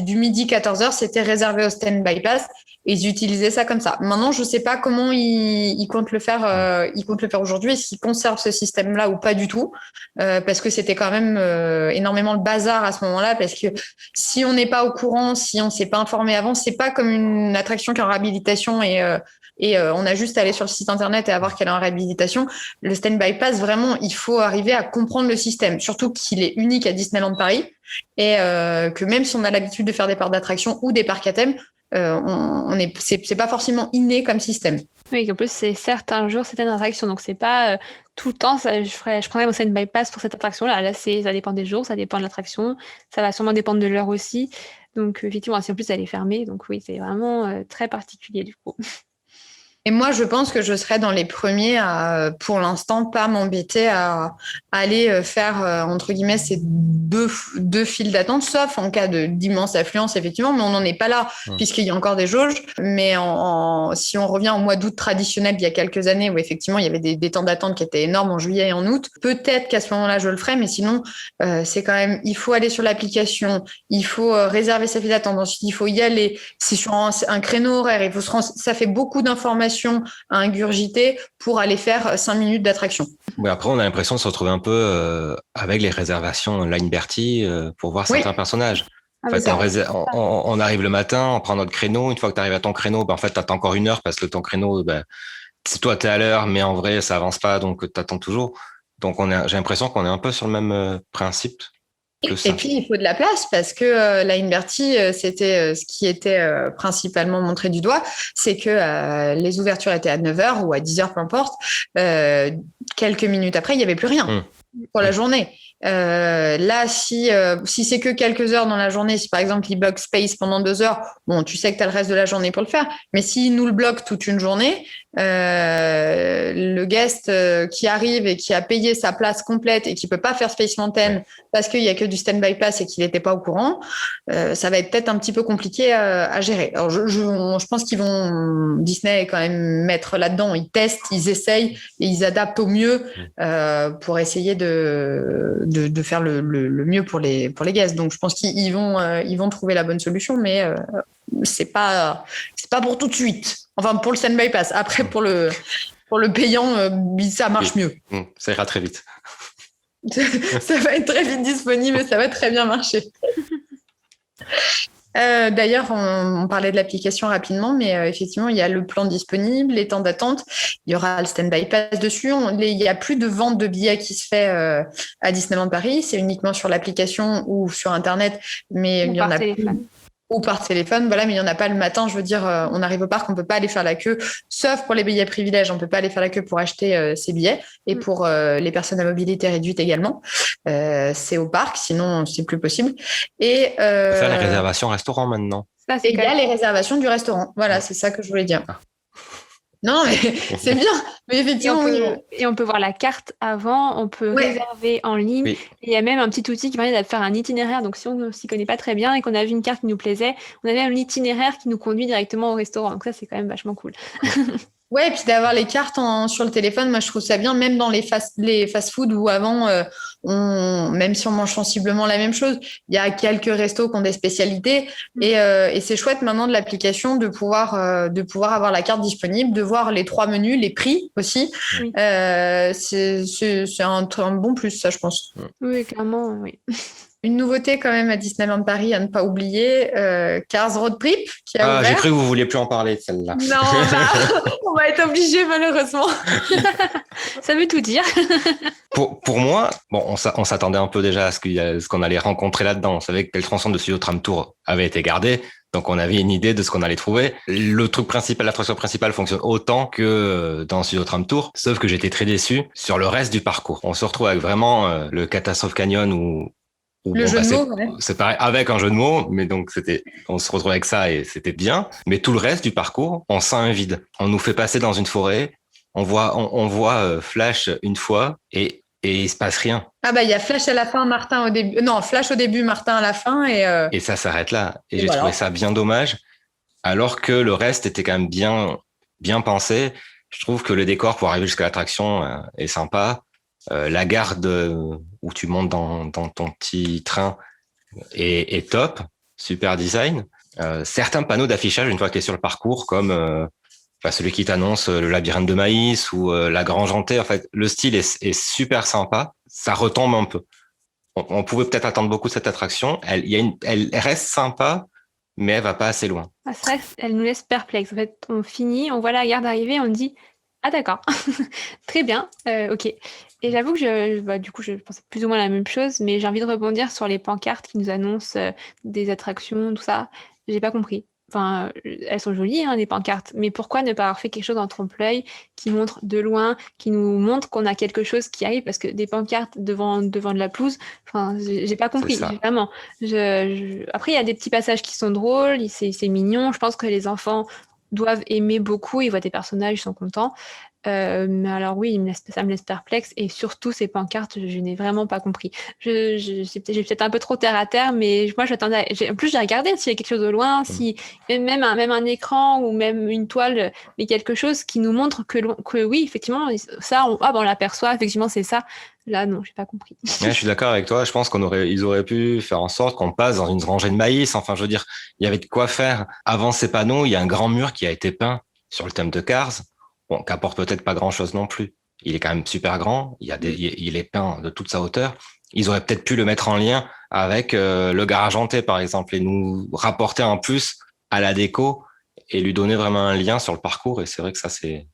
du midi 14h, c'était réservé au Standby Pass. Et ils utilisaient ça comme ça. Maintenant, je ne sais pas comment ils comptent le faire. Ils comptent le faire aujourd'hui. S'ils conservent ce système-là ou pas du tout, parce que c'était quand même énormément le bazar à ce moment-là. Parce que si on n'est pas au courant, si on ne s'est pas informé avant, c'est pas comme une attraction qui est en réhabilitation et on a juste à aller sur le site internet et à voir qu'elle est en réhabilitation. Le Standby Pass, vraiment, il faut arriver à comprendre le système. Surtout qu'il est unique à Disneyland Paris et que même si on a l'habitude de faire des parcs d'attractions ou des parcs à thème, c'est pas forcément inné comme système. Oui, en plus, c'est certains jours, certaines attractions. Donc, c'est pas tout le temps, je prendrais mon stand bypass pour cette attraction-là. Là, ça dépend des jours, ça dépend de l'attraction. Ça va sûrement dépendre de l'heure aussi. Donc, effectivement, si en plus, elle est fermée. Donc, oui, c'est vraiment très particulier du coup. Et moi, je pense que je serais dans les premiers à, pour l'instant, pas m'embêter à aller faire, entre guillemets, ces deux files d'attente, sauf en cas d'immense affluence, effectivement, mais on n'en est pas là, puisqu'il y a encore des jauges. Mais si on revient au mois d'août traditionnel, il y a quelques années, où effectivement, il y avait des temps d'attente qui étaient énormes en juillet et en août, peut-être qu'à ce moment-là, je le ferais, mais sinon, c'est quand même, il faut aller sur l'application, il faut réserver sa file d'attente, ensuite, il faut y aller, c'est sur un créneau horaire, il faut ça fait beaucoup d'informations à ingurgiter pour aller faire 5 minutes d'attraction. Oui, après, on a l'impression de se retrouver un peu avec les réservations Line Berty pour voir certains personnages. En fait, on arrive le matin, on prend notre créneau. Une fois que tu arrives à ton créneau, en fait, tu attends encore 1 heure parce que ton créneau, toi, tu es à l'heure, mais en vrai, ça avance pas, donc tu attends toujours. Donc, j'ai l'impression qu'on est un peu sur le même principe. Et puis, il faut de la place parce que Line Berty, c'était ce qui était principalement montré du doigt, c'est que les ouvertures étaient à 9h ou à 10h, peu importe. Quelques minutes après, il n'y avait plus rien pour la journée. Là, si c'est que quelques heures dans la journée, si par exemple il bloque Space pendant 2 heures, bon, tu sais que tu as le reste de la journée pour le faire. Mais s'il nous le bloque toute une journée, le guest qui arrive et qui a payé sa place complète et qui peut pas faire Space Mountain parce qu'il y a que du stand-by pass et qu'il n'était pas au courant, ça va être peut-être un petit peu compliqué à gérer. Alors je pense qu'ils vont Disney quand même mettre là-dedans. Ils testent, ils essayent et ils adaptent au mieux pour essayer de faire le mieux pour les guests. Donc je pense qu'ils vont trouver la bonne solution, mais c'est pas pour tout de suite. Enfin, pour le stand-by pass. Après, pour le payant, ça marche mieux. Ça ira très vite. Ça va être très vite disponible et ça va très bien marcher. D'ailleurs, on parlait de l'application rapidement, mais effectivement, il y a le plan disponible, les temps d'attente. Il y aura le stand-by pass dessus. Il n'y a plus de vente de billets qui se fait à Disneyland Paris. C'est uniquement sur l'application ou sur Internet, mais il y en a plus. Ou par téléphone, voilà, mais il n'y en a pas le matin. Je veux dire, on arrive au parc, on ne peut pas aller faire la queue, sauf pour les billets privilèges, on ne peut pas aller faire la queue pour acheter ces billets, et pour les personnes à mobilité réduite également. C'est au parc, sinon c'est plus possible. Et on peut faire les réservations restaurant maintenant. Il y a les réservations du restaurant. Voilà, c'est ça que je voulais dire. Non, mais c'est bien. Mais effectivement, et on peut voir la carte avant, on peut réserver en ligne. Oui. Et il y a même un petit outil qui permet de faire un itinéraire. Donc, si on ne s'y connaît pas très bien et qu'on a vu une carte qui nous plaisait, on a même l'itinéraire qui nous conduit directement au restaurant. Donc, ça, c'est quand même vachement cool. Ouais, et puis d'avoir les cartes sur le téléphone, moi je trouve ça bien, même dans les fast-food où avant, même si on mange sensiblement la même chose, il y a quelques restos qui ont des spécialités et c'est chouette maintenant de l'application de pouvoir avoir la carte disponible, de voir les 3 menus, les prix aussi. Oui. C'est un bon plus, ça, je pense. Oui, clairement, oui. Une nouveauté quand même à Disneyland Paris à ne pas oublier, Cars Road Trip qui a ouvert. J'ai cru que vous vouliez plus en parler de celle-là. Non, on va être obligé malheureusement. Ça veut tout dire. Pour moi, bon, on s'attendait un peu déjà à ce qu'on allait rencontrer là-dedans. On savait que le tronçon de Studio Tram Tour avait été gardé, donc on avait une idée de ce qu'on allait trouver. Le truc principal, l'attraction principale fonctionne autant que dans Studio Tram Tour, sauf que j'étais très déçu sur le reste du parcours. On se retrouve avec vraiment le Catastrophe Canyon où le jeu de mots, c'est pareil, avec un jeu de mots, mais donc on se retrouve avec ça et c'était bien. Mais tout le reste du parcours, on sent un vide. On nous fait passer dans une forêt, on voit Flash une fois et il se passe rien. Ah bah il y a Flash à la fin, Martin au début. Non, Flash au début, Martin à la fin et ça s'arrête là. Et j'ai trouvé ça bien dommage, alors que le reste était quand même bien pensé. Je trouve que le décor pour arriver jusqu'à l'attraction est sympa. La gare où tu montes dans ton petit train est top, super design. Certains panneaux d'affichage une fois que tu es sur le parcours, comme celui qui t'annonce le labyrinthe de maïs ou la grange hantée. En fait, le style est super sympa. Ça retombe un peu. On pouvait peut-être attendre beaucoup de cette attraction. Elle reste sympa, mais elle va pas assez loin. Elle nous laisse perplexes. En fait, on finit, on voit la gare d'arrivée, on dit « Ah d'accord, très bien, ok ». Et j'avoue que du coup, je pensais plus ou moins la même chose, mais j'ai envie de rebondir sur les pancartes qui nous annoncent des attractions, tout ça. J'ai pas compris. enfin, elles sont jolies, hein, les pancartes, mais pourquoi ne pas avoir fait quelque chose en trompe-l'œil qui montre de loin, qui nous montre qu'on a quelque chose qui arrive, parce que des pancartes devant de la pelouse, enfin, j'ai pas compris, vraiment. Après, il y a des petits passages qui sont drôles, c'est mignon. Je pense que les enfants doivent aimer beaucoup, ils voient des personnages, ils sont contents. Mais alors oui, ça me laisse perplexe, et surtout ces pancartes, je n'ai vraiment pas compris. J'ai peut-être un peu trop terre à terre, mais moi j'attendais. En plus, j'ai regardé s'il y a quelque chose au loin, si même un écran ou même une toile, mais quelque chose qui nous montre que oui, effectivement, ça, on l'aperçoit. Effectivement, c'est ça. Là, non, j'ai pas compris. Ouais, je suis d'accord avec toi. Je pense ils auraient pu faire en sorte qu'on passe dans une rangée de maïs. Enfin, je veux dire, il y avait de quoi faire. Avant ces panneaux, il y a un grand mur qui a été peint sur le thème de Cars. Bon, qui apporte peut-être pas grand-chose non plus. Il est quand même super grand. Il est peint de toute sa hauteur. Ils auraient peut-être pu le mettre en lien avec le garage hanté, par exemple, et nous rapporter un plus à la déco et lui donner vraiment un lien sur le parcours. Et c'est vrai que ça, c'est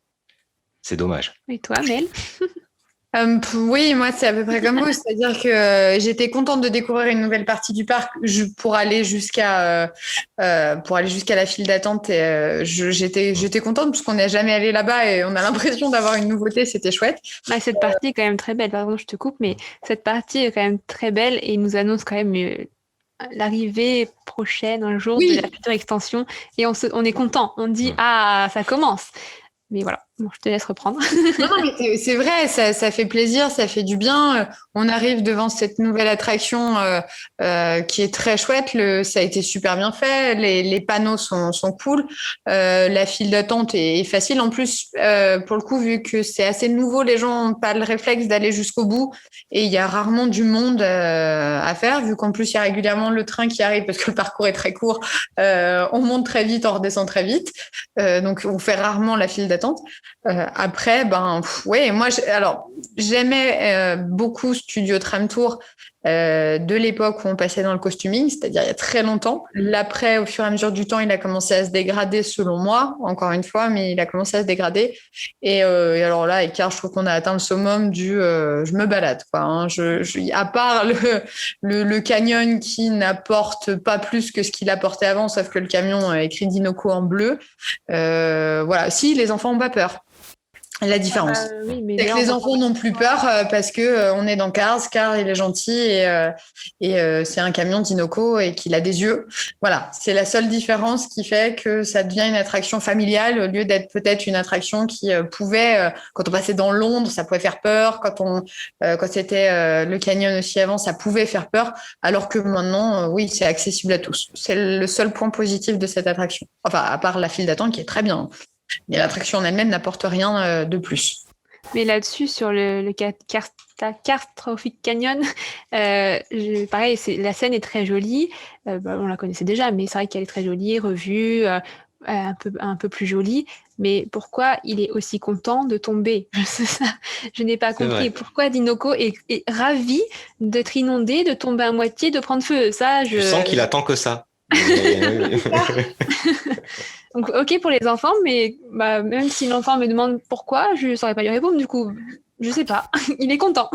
dommage. Et toi, Mel? Oui, moi c'est à peu près comme vous, c'est-à-dire que j'étais contente de découvrir une nouvelle partie du parc pour aller jusqu'à la file d'attente. Et j'étais contente parce qu'on n'est jamais allé là-bas et on a l'impression d'avoir une nouveauté, c'était chouette. Cette partie est quand même très belle. Pardon, je te coupe, mais cette partie est quand même très belle et il nous annonce quand même l'arrivée prochaine un jour de la future extension, et on est content. On dit ça commence. Mais voilà, bon, je te laisse reprendre. Non, mais c'est vrai, ça fait plaisir, ça fait du bien. On arrive devant cette nouvelle attraction qui est très chouette. Ça a été super bien fait. Les panneaux sont cool. La file d'attente est facile. En plus, pour le coup, vu que c'est assez nouveau, les gens n'ont pas le réflexe d'aller jusqu'au bout. Et il y a rarement du monde à faire, vu qu'en plus, il y a régulièrement le train qui arrive parce que le parcours est très court. On monte très vite, on redescend très vite. Donc, on fait rarement la file d'attente. Après, moi, j'aimais beaucoup Studio Tram Tour de l'époque où on passait dans le costuming, c'est-à-dire il y a très longtemps. L'après, au fur et à mesure du temps, il a commencé à se dégrader, selon moi, encore une fois, mais il a commencé à se dégrader. Et alors là, écart, je trouve qu'on a atteint le summum du je me balade, quoi. Hein. À part le canyon qui n'apporte pas plus que ce qu'il apportait avant, sauf que le camion est écrit Dinoco en bleu. Voilà, si les enfants n'ont pas peur. La différence, oui, mais c'est que les enfants n'ont plus peur parce que on est dans Cars il est gentil et c'est un camion Dinoco et qu'il a des yeux. Voilà, c'est la seule différence qui fait que ça devient une attraction familiale au lieu d'être peut-être une attraction qui pouvait, quand on passait dans Londres, ça pouvait faire peur. Quand c'était le canyon aussi avant, ça pouvait faire peur. Alors que maintenant, oui, c'est accessible à tous. C'est le seul point positif de cette attraction. Enfin, à part la file d'attente qui est très bien. Mais l'attraction en elle-même n'apporte rien de plus. Mais là-dessus, sur le Catastrophic Canyon, pareil, la scène est très jolie. On la connaissait déjà, mais c'est vrai qu'elle est très jolie, revue, un peu plus jolie. Mais pourquoi il est aussi content de tomber? Je n'ai pas compris. Pourquoi Dinoco est ravi d'être inondé, de tomber à moitié, de prendre feu? Je sens qu'il attend que ça. Donc, ok pour les enfants, mais même si l'enfant me demande pourquoi, je ne saurais pas lui répondre. Du coup, je sais pas. Il est content.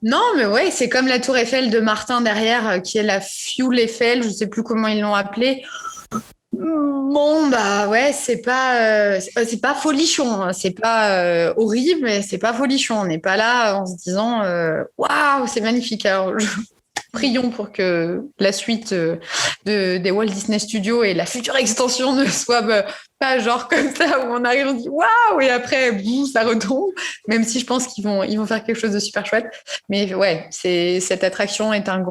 Non, mais ouais, c'est comme la tour Eiffel de Martin derrière, qui est la Fuel Eiffel, je ne sais plus comment ils l'ont appelée. Bon, ouais, c'est pas folichon, hein. C'est pas horrible, mais c'est pas folichon. On n'est pas là en se disant waouh, c'est magnifique. Alors, prions pour que la suite des Walt Disney Studios et la future extension ne soit pas genre comme ça où on arrive, on dit waouh, et après boum, ça retombe. Même si je pense qu'ils vont faire quelque chose de super chouette. Mais ouais, cette attraction est un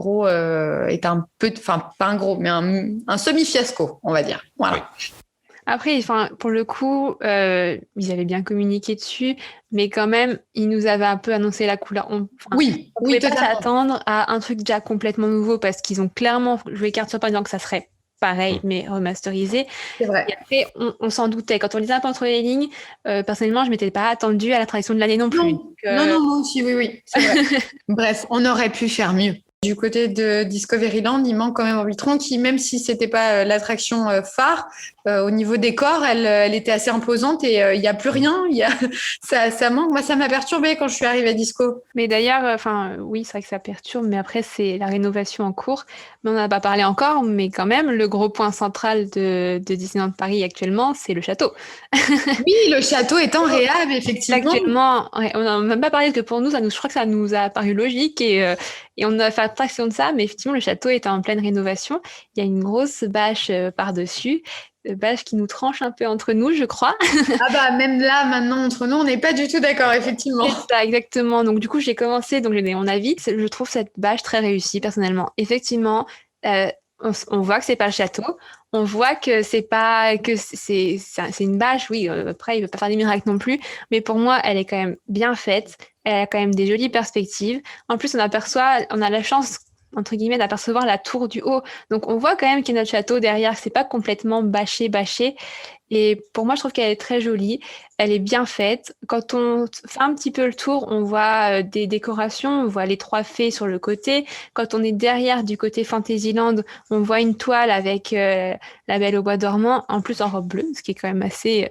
semi-fiasco, on va dire. Voilà. Oui. Après, pour le coup, ils avaient bien communiqué dessus, mais quand même, ils nous avaient un peu annoncé la couleur. On pouvait pas s'attendre à un truc déjà complètement nouveau parce qu'ils ont clairement joué carte sur table en disant que ça serait pareil, mais remasterisé. C'est vrai. Et après, on s'en doutait. Quand on lisait un peu entre les lignes, personnellement, je ne m'étais pas attendue à l'attraction de l'année non plus. Non, moi aussi, oui, c'est vrai. Bref, on aurait pu faire mieux. Du côté de Discoveryland, il manque quand même Orbitron qui, même si c'était pas l'attraction phare, Au niveau des corps, elle était assez imposante et il n'y a plus rien. Ça manque. Moi, ça m'a perturbée quand je suis arrivée à Disco. Mais d'ailleurs, oui, c'est vrai que ça perturbe, mais après, c'est la rénovation en cours. Mais on n'en a pas parlé encore, mais quand même, le gros point central de Disneyland Paris actuellement, c'est le château. Oui, le château est en réhab, effectivement. Actuellement, ouais, on n'a même pas parlé parce que pour nous, je crois que ça nous a paru logique et on a fait abstraction de ça, mais effectivement, le château est en pleine rénovation. Il y a une grosse bâche par-dessus, bâche qui nous tranche un peu entre nous, je crois. Ah bah même là, maintenant, entre nous, on n'est pas du tout d'accord, effectivement. C'est ça, exactement. Donc du coup, j'ai commencé, donc j'ai donné mon avis. Je trouve cette bâche très réussie, personnellement. Effectivement, on voit que c'est pas le château. On voit que c'est pas que c'est une bâche. Oui, après, il veut pas faire des miracles non plus. Mais pour moi, elle est quand même bien faite. Elle a quand même des jolies perspectives. En plus, on a la chance entre guillemets d'apercevoir la tour du haut. Donc on voit quand même qu'il y a notre château derrière. C'est pas complètement bâché. Et pour moi, je trouve qu'elle est très jolie. Elle est bien faite. Quand on fait un petit peu le tour, on voit des décorations, on voit les 3 fées sur le côté. Quand on est derrière du côté Fantasyland, on voit une toile avec la Belle au bois dormant, en plus en robe bleue, ce qui est quand même assez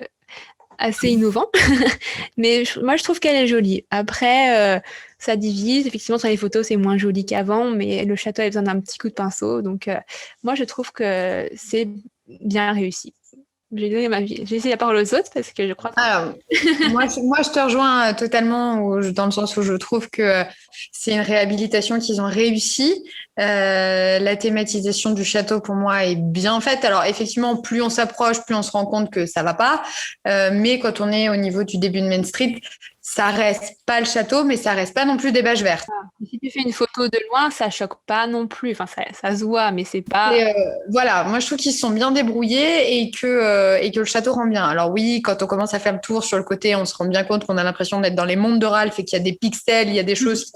innovant. Mais moi, je trouve qu'elle est jolie. Après, ça divise. Effectivement, sur les photos, c'est moins joli qu'avant, mais le château a besoin d'un petit coup de pinceau. Donc, moi, je trouve que c'est bien réussi. J'ai donné ma vie. J'ai laissé la parole aux autres parce que je crois que... Alors, moi, je te rejoins totalement dans le sens où je trouve que c'est une réhabilitation qu'ils ont réussi. La thématisation du château, pour moi, est bien faite. Alors, effectivement, plus on s'approche, plus on se rend compte que ça va pas. Mais quand on est au niveau du début de Main Street, ça reste pas le château, mais ça reste pas non plus des bâches vertes. Si tu fais une photo de loin, ça choque pas non plus. Enfin, ça se voit, mais c'est pas... Et, voilà, moi je trouve qu'ils se sont bien débrouillés et que le château rend bien. Alors oui, quand on commence à faire le tour sur le côté, on se rend bien compte qu'on a l'impression d'être dans les mondes de Ralph et qu'il y a des pixels, il y a des choses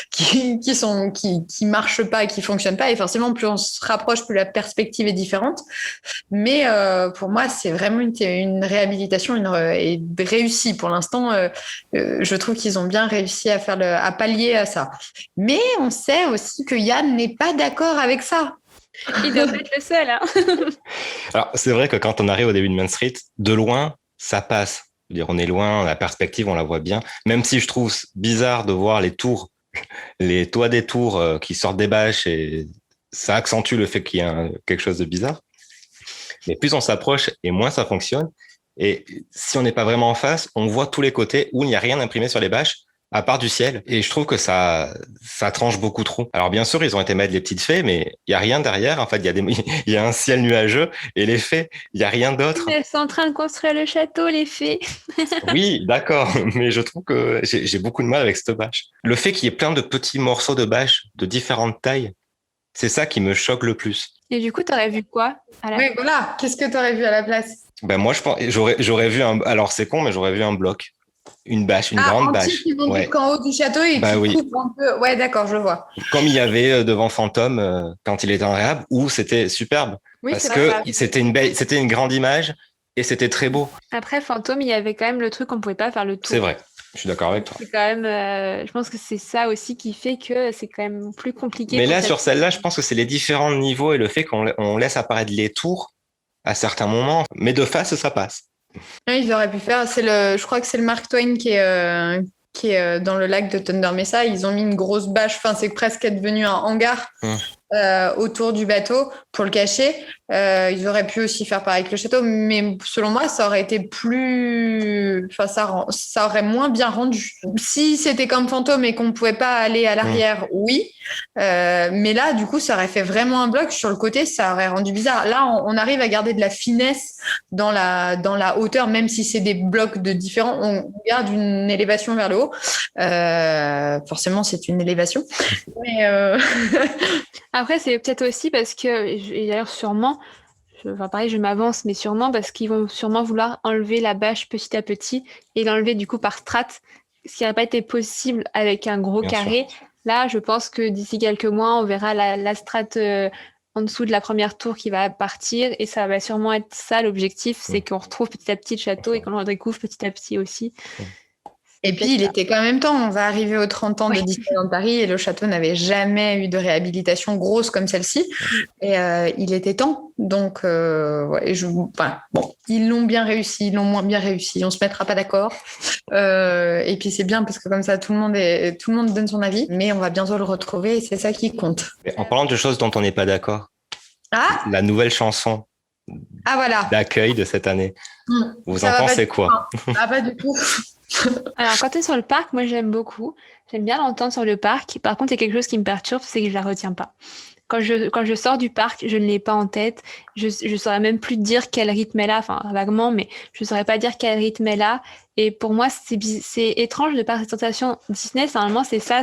qui marchent pas, qui fonctionnent pas. Et forcément, plus on se rapproche, plus la perspective est différente. Mais pour moi, c'est vraiment une réhabilitation réussie. Pour l'instant, je trouve qu'ils ont bien réussi à pallier à ça. Mais on sait aussi que Yann n'est pas d'accord avec ça. Il doit pas être le seul. Hein. Alors, c'est vrai que quand on arrive au début de Main Street, de loin, ça passe. Je veux dire, on est loin, la perspective, on la voit bien. Même si je trouve bizarre de voir les tours, les toits des tours qui sortent des bâches et ça accentue le fait qu'il y a quelque chose de bizarre. Mais plus on s'approche et moins ça fonctionne. Et si on n'est pas vraiment en face, on voit tous les côtés où il n'y a rien imprimé sur les bâches, à part du ciel. Et je trouve que ça tranche beaucoup trop. Alors bien sûr, ils ont été mettre les petites fées, mais il y a rien derrière. En fait, il y a un ciel nuageux et les fées, il y a rien d'autre. Elles sont en train de construire le château, les fées. Oui, d'accord, mais je trouve que j'ai beaucoup de mal avec cette bâche. Le fait qu'il y ait plein de petits morceaux de bâches de différentes tailles, c'est ça qui me choque le plus. Et du coup, t'aurais vu quoi Oui, voilà. Qu'est-ce que tu aurais vu à la place? Ben moi, je pense, j'aurais vu alors c'est con, mais j'aurais vu un bloc. Une bâche, une grande bâche. Ils vont jusqu'en haut du château et qui coupe un peu. Ouais, d'accord, je vois. Comme il y avait devant Fantôme quand il était en réhab, où c'était superbe. Oui, parce que c'était une grande image et c'était très beau. Après, Fantôme, il y avait quand même le truc qu'on pouvait pas faire le tour. C'est vrai, je suis d'accord avec toi. C'est quand même, je pense que c'est ça aussi qui fait que c'est quand même plus compliqué. Mais là, sur celle-là, je pense que c'est les différents niveaux et le fait qu'on laisse apparaître les tours à certains moments. Mais de face, ça passe. Oui, ils auraient pu faire. Je crois que c'est le Mark Twain qui est dans le lac de Thunder Mesa. Ils ont mis une grosse bâche. Enfin, c'est presque devenu un hangar autour du bateau pour le cacher. Ils auraient pu aussi faire pareil avec le château, mais selon moi, ça aurait été plus. Enfin, ça aurait moins bien rendu. Si c'était comme Fantôme et qu'on ne pouvait pas aller à l'arrière, oui. Mais là, du coup, ça aurait fait vraiment un bloc. Sur le côté, ça aurait rendu bizarre. Là, on arrive à garder de la finesse dans la hauteur, même si c'est des blocs de différents. On garde une élévation vers le haut. Forcément, c'est une élévation. Mais après, c'est peut-être aussi parce que, et d'ailleurs sûrement, pareil, je m'avance, mais sûrement parce qu'ils vont sûrement vouloir enlever la bâche petit à petit et l'enlever du coup par strates, ce qui n'aurait pas été possible avec un gros carré. Sûr. Là, je pense que d'ici quelques mois, on verra la strate en dessous de la première tour qui va partir et ça va sûrement être ça l'objectif, c'est qu'on retrouve petit à petit le château et qu'on le redécouvre petit à petit aussi. Et puis, il était quand même temps. On va arriver aux 30 ans de Disneyland Paris et le château n'avait jamais eu de réhabilitation grosse comme celle-ci. Et il était temps. Donc, bon, ils l'ont bien réussi, ils l'ont moins bien réussi. On se mettra pas d'accord. Et puis, c'est bien parce que comme ça, tout le monde donne son avis. Mais on va bientôt le retrouver et c'est ça qui compte. Mais en parlant de choses dont on n'est pas d'accord, la nouvelle chanson voilà. d'accueil de cette année, vous en pensez quoi? Pas du tout. Alors, quand tu es sur le parc, moi, j'aime beaucoup. J'aime bien l'entendre sur le parc. Par contre, il y a quelque chose qui me perturbe, c'est que je la retiens pas. Quand je sors du parc, je ne l'ai pas en tête. Je saurais même plus dire quel rythme elle a, enfin, vaguement, mais je saurais pas dire quel rythme elle a. Et pour moi, c'est étrange de par cette sensation Disney. Normalement, c'est ça,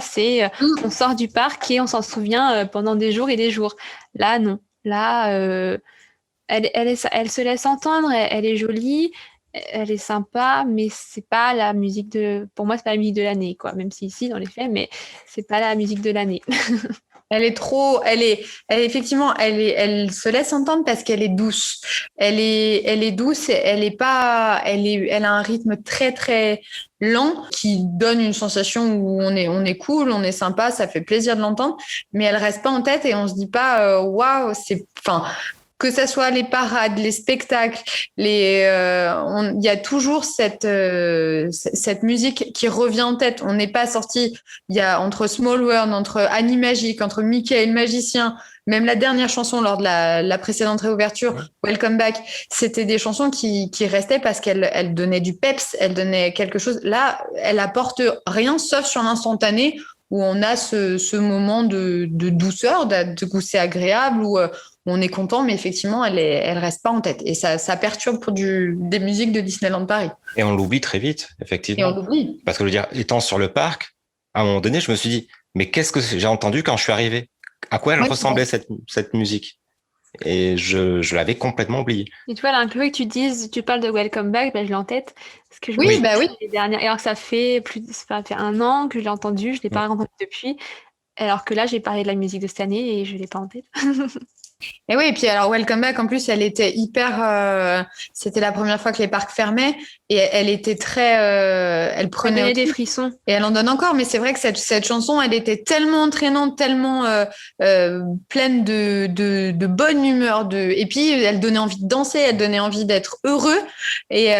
on sort du parc et on s'en souvient pendant des jours et des jours. Là, non. Là, elle se laisse entendre, elle est jolie. Elle est sympa, mais c'est pas la musique pour moi, c'est pas la musique de l'année, quoi. Même si ici, dans les faits, mais c'est pas la musique de l'année. Elle se laisse entendre parce qu'elle est douce. Elle est douce et elle a un rythme très, très lent qui donne une sensation où on est cool, on est sympa, ça fait plaisir de l'entendre, mais elle reste pas en tête et on se dit pas, waouh, que ça soit les parades, les spectacles, il y a toujours cette musique qui revient en tête. On n'est pas sorti. Il y a entre Small World, entre Annie Magique, entre Mickey et le magicien, même la dernière chanson lors de la précédente réouverture, Welcome Back, c'était des chansons qui restaient parce qu'elles donnaient du peps, elles donnaient quelque chose. Là, elle apporte rien sauf sur l'instantané où on a ce moment de douceur, de goût c'est agréable, où on est content, mais effectivement, elle reste pas en tête. Et ça perturbe pour des musiques de Disneyland Paris. Et on l'oublie très vite, effectivement. Et on l'oublie. Parce que, je veux dire, étant sur le parc, à un moment donné, je me suis dit, mais qu'est-ce que j'ai entendu quand je suis arrivé? À quoi elle ressemblait, cette musique? Et je l'avais complètement oubliée. Et tu vois, là, que tu dises, tu parles de Welcome Back, je l'ai en tête. Parce que oui. Les dernières, alors que ça fait un an que je l'ai entendu, je l'ai pas entendu depuis. Alors que là, j'ai parlé de la musique de cette année et je l'ai pas en tête. Et oui, et puis alors Welcome Back, en plus, elle était hyper... c'était la première fois que les parcs fermaient et elle était très... elle prenait... Elle donnait des frissons. Et elle en donne encore, mais c'est vrai que cette chanson, elle était tellement entraînante, tellement pleine de bonne humeur. Et puis, elle donnait envie de danser, elle donnait envie d'être heureux. Et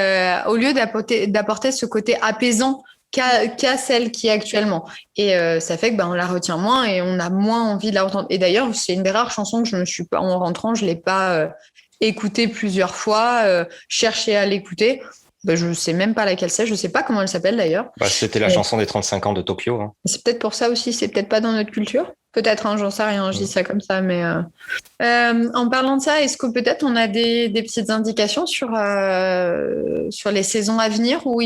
au lieu d'apporter ce côté apaisant qu'à celle qui est actuellement. Et ça fait que on la retient moins et on a moins envie de la entendre. Et d'ailleurs, c'est une des rares chansons que en rentrant, je l'ai pas écoutée plusieurs fois, cherché à l'écouter. Je sais même pas laquelle c'est, je sais pas comment elle s'appelle d'ailleurs. C'était la chanson des 35 ans de Tokyo. Hein. C'est peut-être pour ça aussi, c'est peut-être pas dans notre culture. Peut-être, j'en sais rien, je dis ça comme ça, mais en parlant de ça, est-ce que peut-être on a des petites indications sur les saisons à venir où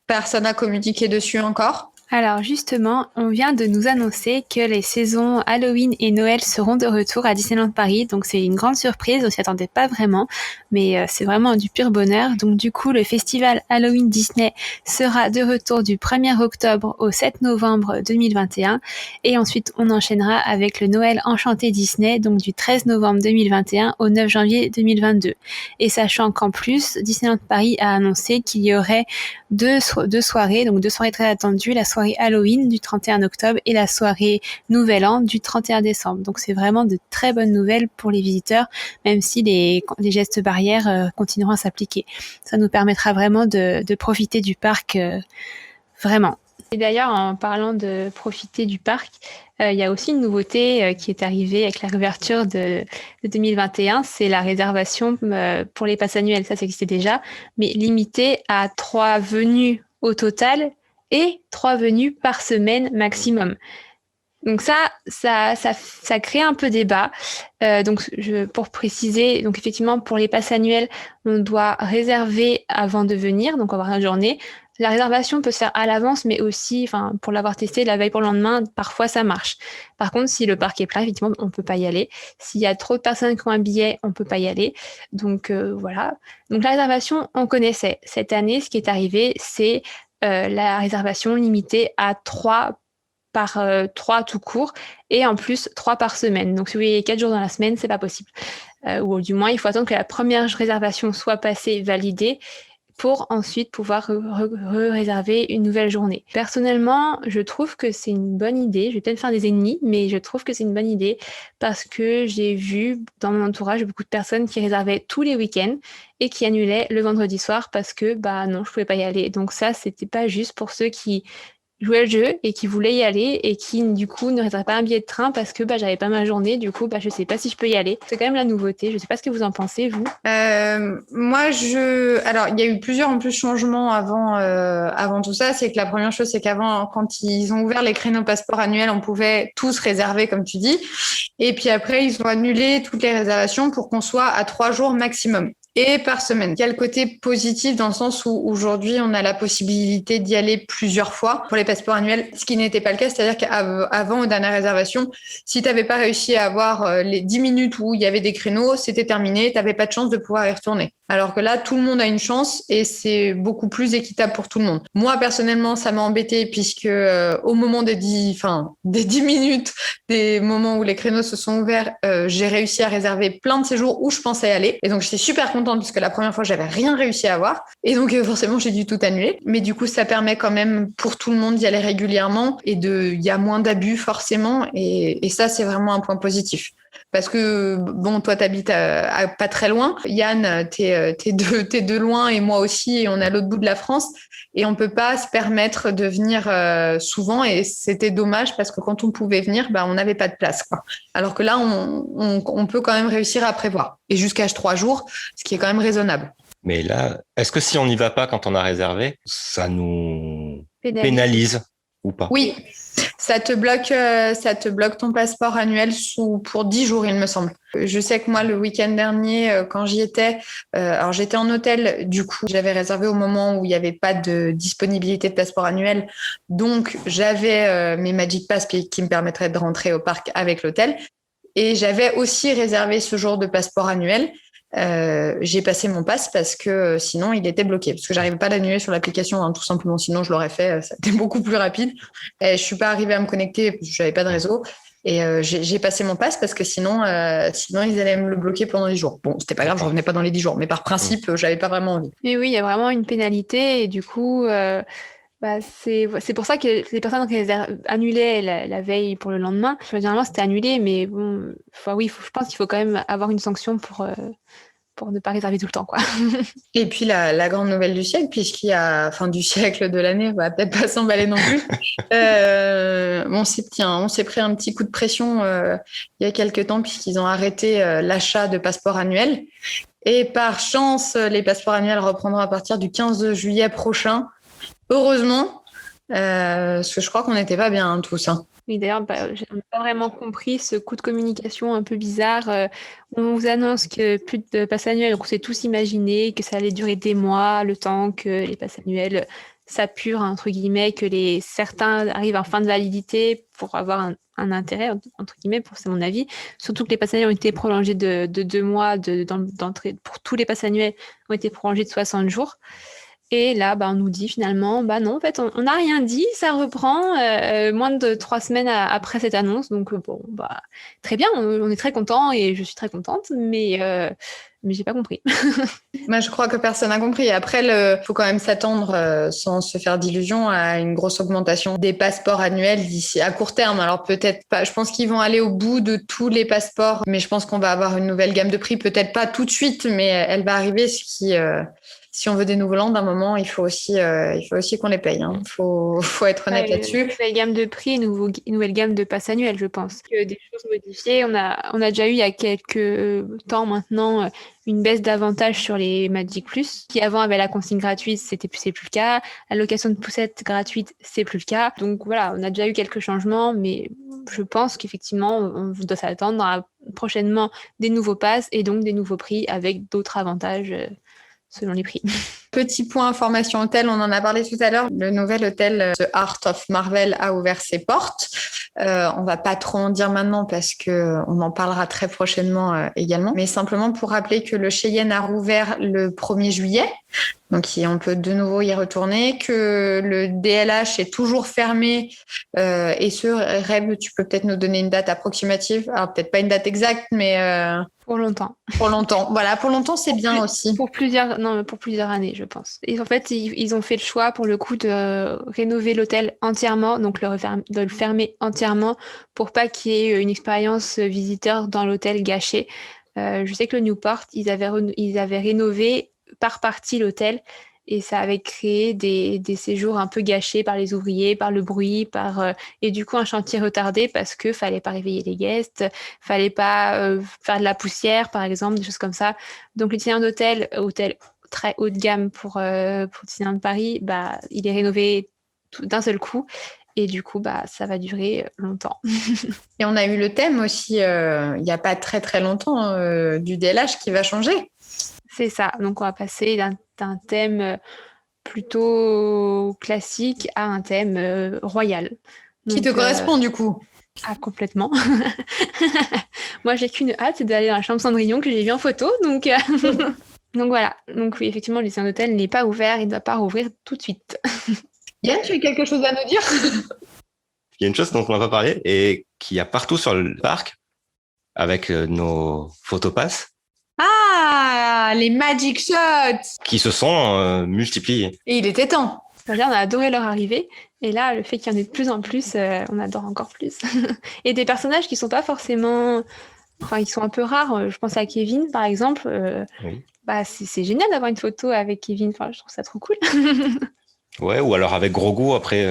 personne n'a communiqué dessus encore? Alors justement, on vient de nous annoncer que les saisons Halloween et Noël seront de retour à Disneyland Paris. Donc c'est une grande surprise, on s'y attendait pas vraiment, mais c'est vraiment du pur bonheur. Donc du coup, le festival Halloween Disney sera de retour du 1er octobre au 7 novembre 2021. Et ensuite, on enchaînera avec le Noël Enchanté Disney, donc du 13 novembre 2021 au 9 janvier 2022. Et sachant qu'en plus, Disneyland Paris a annoncé qu'il y aurait deux soirées, donc deux soirées très attendues, la soirée Halloween du 31 octobre et la soirée Nouvel An du 31 décembre. Donc c'est vraiment de très bonnes nouvelles pour les visiteurs, même si les gestes barrières continueront à s'appliquer. Ça nous permettra vraiment de profiter du parc, vraiment. Et d'ailleurs, en parlant de profiter du parc, il y a aussi une nouveauté qui est arrivée avec la réouverture de 2021, c'est la réservation pour les passes annuelles. Ça existait déjà, mais limité à 3 venues au total et 3 venues par semaine maximum. Donc ça crée un peu débat. Pour préciser, donc effectivement pour les passes annuelles, on doit réserver avant de venir, donc avoir une journée. La réservation peut se faire à l'avance, mais aussi, pour l'avoir testé la veille pour le lendemain, parfois ça marche. Par contre, si le parc est plein, effectivement, on peut pas y aller. S'il y a trop de personnes qui ont un billet, on peut pas y aller. Donc voilà. Donc la réservation, on connaissait. Cette année, ce qui est arrivé, c'est la réservation limitée à 3 tout court, et en plus 3 par semaine. Donc si vous voulez 4 jours dans la semaine, c'est pas possible. Ou du moins, il faut attendre que la première réservation soit passée, validée, pour ensuite pouvoir réserver une nouvelle journée. Personnellement, je trouve que c'est une bonne idée. Je vais peut-être faire des ennemis, mais je trouve que c'est une bonne idée parce que j'ai vu dans mon entourage beaucoup de personnes qui réservaient tous les week-ends et qui annulaient le vendredi soir parce que non, je pouvais pas y aller. Donc ça, c'était pas juste pour ceux qui jouaient le jeu et qui voulaient y aller et qui du coup ne réservaient pas un billet de train parce que j'avais pas ma journée, du coup je sais pas si je peux y aller. C'est quand même la nouveauté, je sais pas ce que vous en pensez vous. Moi alors il y a eu plusieurs en plus changements avant tout ça. C'est que la première chose, c'est qu'avant, quand ils ont ouvert les créneaux passeport annuels, on pouvait tous réserver comme tu dis, et puis après ils ont annulé toutes les réservations pour qu'on soit à 3 jours maximum et par semaine. Il y a le côté positif dans le sens où aujourd'hui, on a la possibilité d'y aller plusieurs fois pour les passeports annuels, ce qui n'était pas le cas. C'est-à-dire qu'avant, aux dernières réservations, si tu n'avais pas réussi à avoir les 10 minutes où il y avait des créneaux, c'était terminé, tu n'avais pas de chance de pouvoir y retourner. Alors que là, tout le monde a une chance et c'est beaucoup plus équitable pour tout le monde. Moi, personnellement, ça m'a embêté puisque au moment des 10 minutes, des moments où les créneaux se sont ouverts, j'ai réussi à réserver plein de séjours où je pensais aller. Et donc, j'étais super contente puisque la première fois, j'avais rien réussi à avoir. Et donc, forcément, j'ai dû tout annuler. Mais du coup, ça permet quand même pour tout le monde d'y aller régulièrement et il y a moins d'abus forcément. Et ça, c'est vraiment un point positif. Parce que, bon, toi, t'habites à pas très loin. Yann, t'es de loin et moi aussi, et on est à l'autre bout de la France. Et on peut pas se permettre de venir souvent. Et c'était dommage parce que quand on pouvait venir, on n'avait pas de place, quoi. Alors que là, on peut quand même réussir à prévoir. Et jusqu'à 3 jours, ce qui est quand même raisonnable. Mais là, est-ce que si on n'y va pas quand on a réservé, ça nous pénalise ou pas? Oui, ça te bloque ton passeport annuel pour 10 jours, il me semble. Je sais que moi, le week-end dernier, quand j'y étais, alors j'étais en hôtel, du coup, j'avais réservé au moment où il n'y avait pas de disponibilité de passeport annuel. Donc, j'avais mes Magic Pass qui me permettraient de rentrer au parc avec l'hôtel. Et j'avais aussi réservé ce jour de passeport annuel. J'ai passé mon pass parce que sinon il était bloqué, parce que j'arrivais pas à l'annuler sur l'application, tout simplement, sinon je l'aurais fait, ça a été beaucoup plus rapide. Et je suis pas arrivée à me connecter parce que j'avais pas de réseau, et j'ai passé mon pass parce que sinon ils allaient me le bloquer pendant 10 jours. Bon, c'était pas grave, je revenais pas dans les 10 jours, mais par principe j'avais pas vraiment envie. Mais oui, il y a vraiment une pénalité et du coup c'est pour ça que les personnes qui annulaient la veille pour le lendemain, généralement c'était annulé, mais bon, je pense qu'il faut quand même avoir une sanction pour ne pas réserver tout le temps, quoi. Et puis la grande nouvelle du siècle, puisqu'il y a du siècle de l'année, on va peut-être pas s'emballer non plus. On s'est pris un petit coup de pression il y a quelques temps puisqu'ils ont arrêté l'achat de passeports annuels. Et par chance, les passeports annuels reprendront à partir du 15 juillet prochain. Heureusement, parce que je crois qu'on n'était pas bien tous. Oui, d'ailleurs, je n'ai pas vraiment compris ce coup de communication un peu bizarre. On vous annonce que plus de passes annuelles, donc on s'est tous imaginé que ça allait durer des mois, le temps que les passes annuelles s'apurent, entre guillemets, que certains arrivent en fin de validité pour avoir un intérêt, entre guillemets, c'est mon avis. Surtout que les passes annuelles ont été prolongées de 2 mois d'entrée. Pour tous les passes annuelles ont été prolongées de 60 jours. Et là, on nous dit finalement, non, en fait, on n'a rien dit, ça reprend moins de 3 semaines après cette annonce. Donc, très bien, on est très content et je suis très contente, mais j'ai pas compris. Moi, je crois que personne n'a compris. Après, il faut quand même s'attendre, sans se faire d'illusions, à une grosse augmentation des passeports annuels d'ici à court terme. Alors, peut-être pas. Je pense qu'ils vont aller au bout de tous les passeports, mais je pense qu'on va avoir une nouvelle gamme de prix. Peut-être pas tout de suite, mais elle va arriver, ce qui... si on veut des nouveaux lands, d'un moment, il faut aussi qu'on les paye. Il faut être honnête là-dessus. Une nouvelle gamme de prix, une nouvelle gamme de passes annuelles, je pense. Que des choses modifiées. On a déjà eu il y a quelques temps maintenant une baisse d'avantages sur les Magic Plus, qui avant avaient la consigne gratuite, c'est plus le cas. La location de poussettes gratuite, c'est plus le cas. Donc voilà, on a déjà eu quelques changements, mais je pense qu'effectivement, on doit s'attendre à prochainement des nouveaux passes et donc des nouveaux prix avec d'autres avantages selon les prix. Petit point information hôtel, on en a parlé tout à l'heure. Le nouvel hôtel The Art of Marvel a ouvert ses portes. On va pas trop en dire maintenant parce que on en parlera très prochainement également. Mais simplement pour rappeler que le Cheyenne a rouvert le 1er juillet. Donc, on peut de nouveau y retourner, que le DLH est toujours fermé. Et Reb, tu peux peut-être nous donner une date approximative. Alors, peut-être pas une date exacte, mais Pour longtemps. pour longtemps. Voilà, pour longtemps, c'est bien aussi. Pour plusieurs années, je pense. Et en fait, ils ont fait le choix, pour le coup, de rénover l'hôtel entièrement, donc de le fermer entièrement pour pas qu'il y ait une expérience visiteur dans l'hôtel gâchée. Je sais que le Newport, ils avaient rénové par partie l'hôtel et ça avait créé des séjours un peu gâchés par les ouvriers, par le bruit, et du coup un chantier retardé parce que fallait pas réveiller les guests, fallait pas faire de la poussière par exemple, des choses comme ça. Donc le Disneyland hôtel très haut de gamme pour Disneyland Paris, bah il est rénové d'un seul coup. Et du coup, bah, ça va durer longtemps. Et on a eu le thème aussi, il n'y a pas très très longtemps, du DLH qui va changer. C'est ça. Donc, on va passer d'un thème plutôt classique à un thème royal. Qui te correspond du coup? Ah, complètement. Moi, j'ai qu'une hâte, c'est d'aller dans la chambre Cendrillon que j'ai vue en photo. Donc, donc voilà. Donc oui, effectivement, le Disneyland Hotel n'est pas ouvert. Il ne doit pas rouvrir tout de suite. Yann, tu as quelque chose à nous dire? Il y a une chose dont on n'a pas parlé et qu'il y a partout sur le parc avec nos photopasses. Ah, les Magic Shots! Qui se sont multipliés. Et il était temps. C'est-à-dire, on a adoré leur arrivée. Et là, le fait qu'il y en ait de plus en plus, on adore encore plus. Et des personnages qui sont pas forcément... Enfin, ils sont un peu rares. Je pense à Kevin, par exemple. Oui. Bah, c'est génial d'avoir une photo avec Kevin. Enfin, je trouve ça trop cool. Ouais, ou alors avec Grogu après.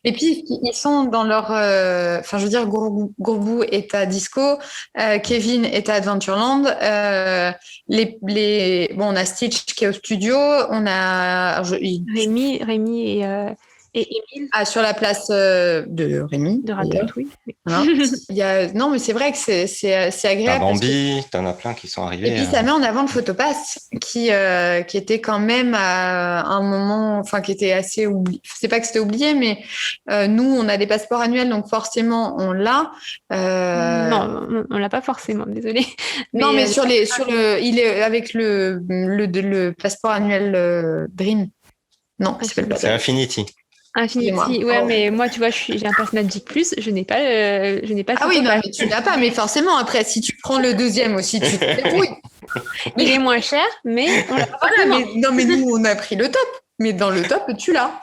Et puis, ils sont dans leur... Enfin, je veux dire, Grogu est à Disco, Kevin est à Adventureland. Bon, on a Stitch qui est au studio, on a... Rémi et Émile. Ah, sur la place de Rémi. De Ratatouille. Oui. Voilà. Non, mais c'est vrai que c'est agréable. T'as Bambi, t'en as plein qui sont arrivés. Et puis, ça met en avant le Photopass qui était quand même à un moment, enfin, qui était assez oublié. C'est pas que c'était oublié, mais nous, on a des passeports annuels, donc forcément, on l'a. Non, on l'a pas forcément, désolée. Non, mais il est avec le passeport annuel Dream. Non, c'est Infinity. Infinity, ouais, mais moi, tu vois, j'ai un pass Magic Plus, je n'ai pas Ah oui, non, mais tu l'as pas, mais forcément, après, si tu prends le deuxième aussi, tu te débrouilles. Il est moins cher, mais on l'a pas forcément. Non, mais nous, on a pris le top, mais dans le top, tu l'as.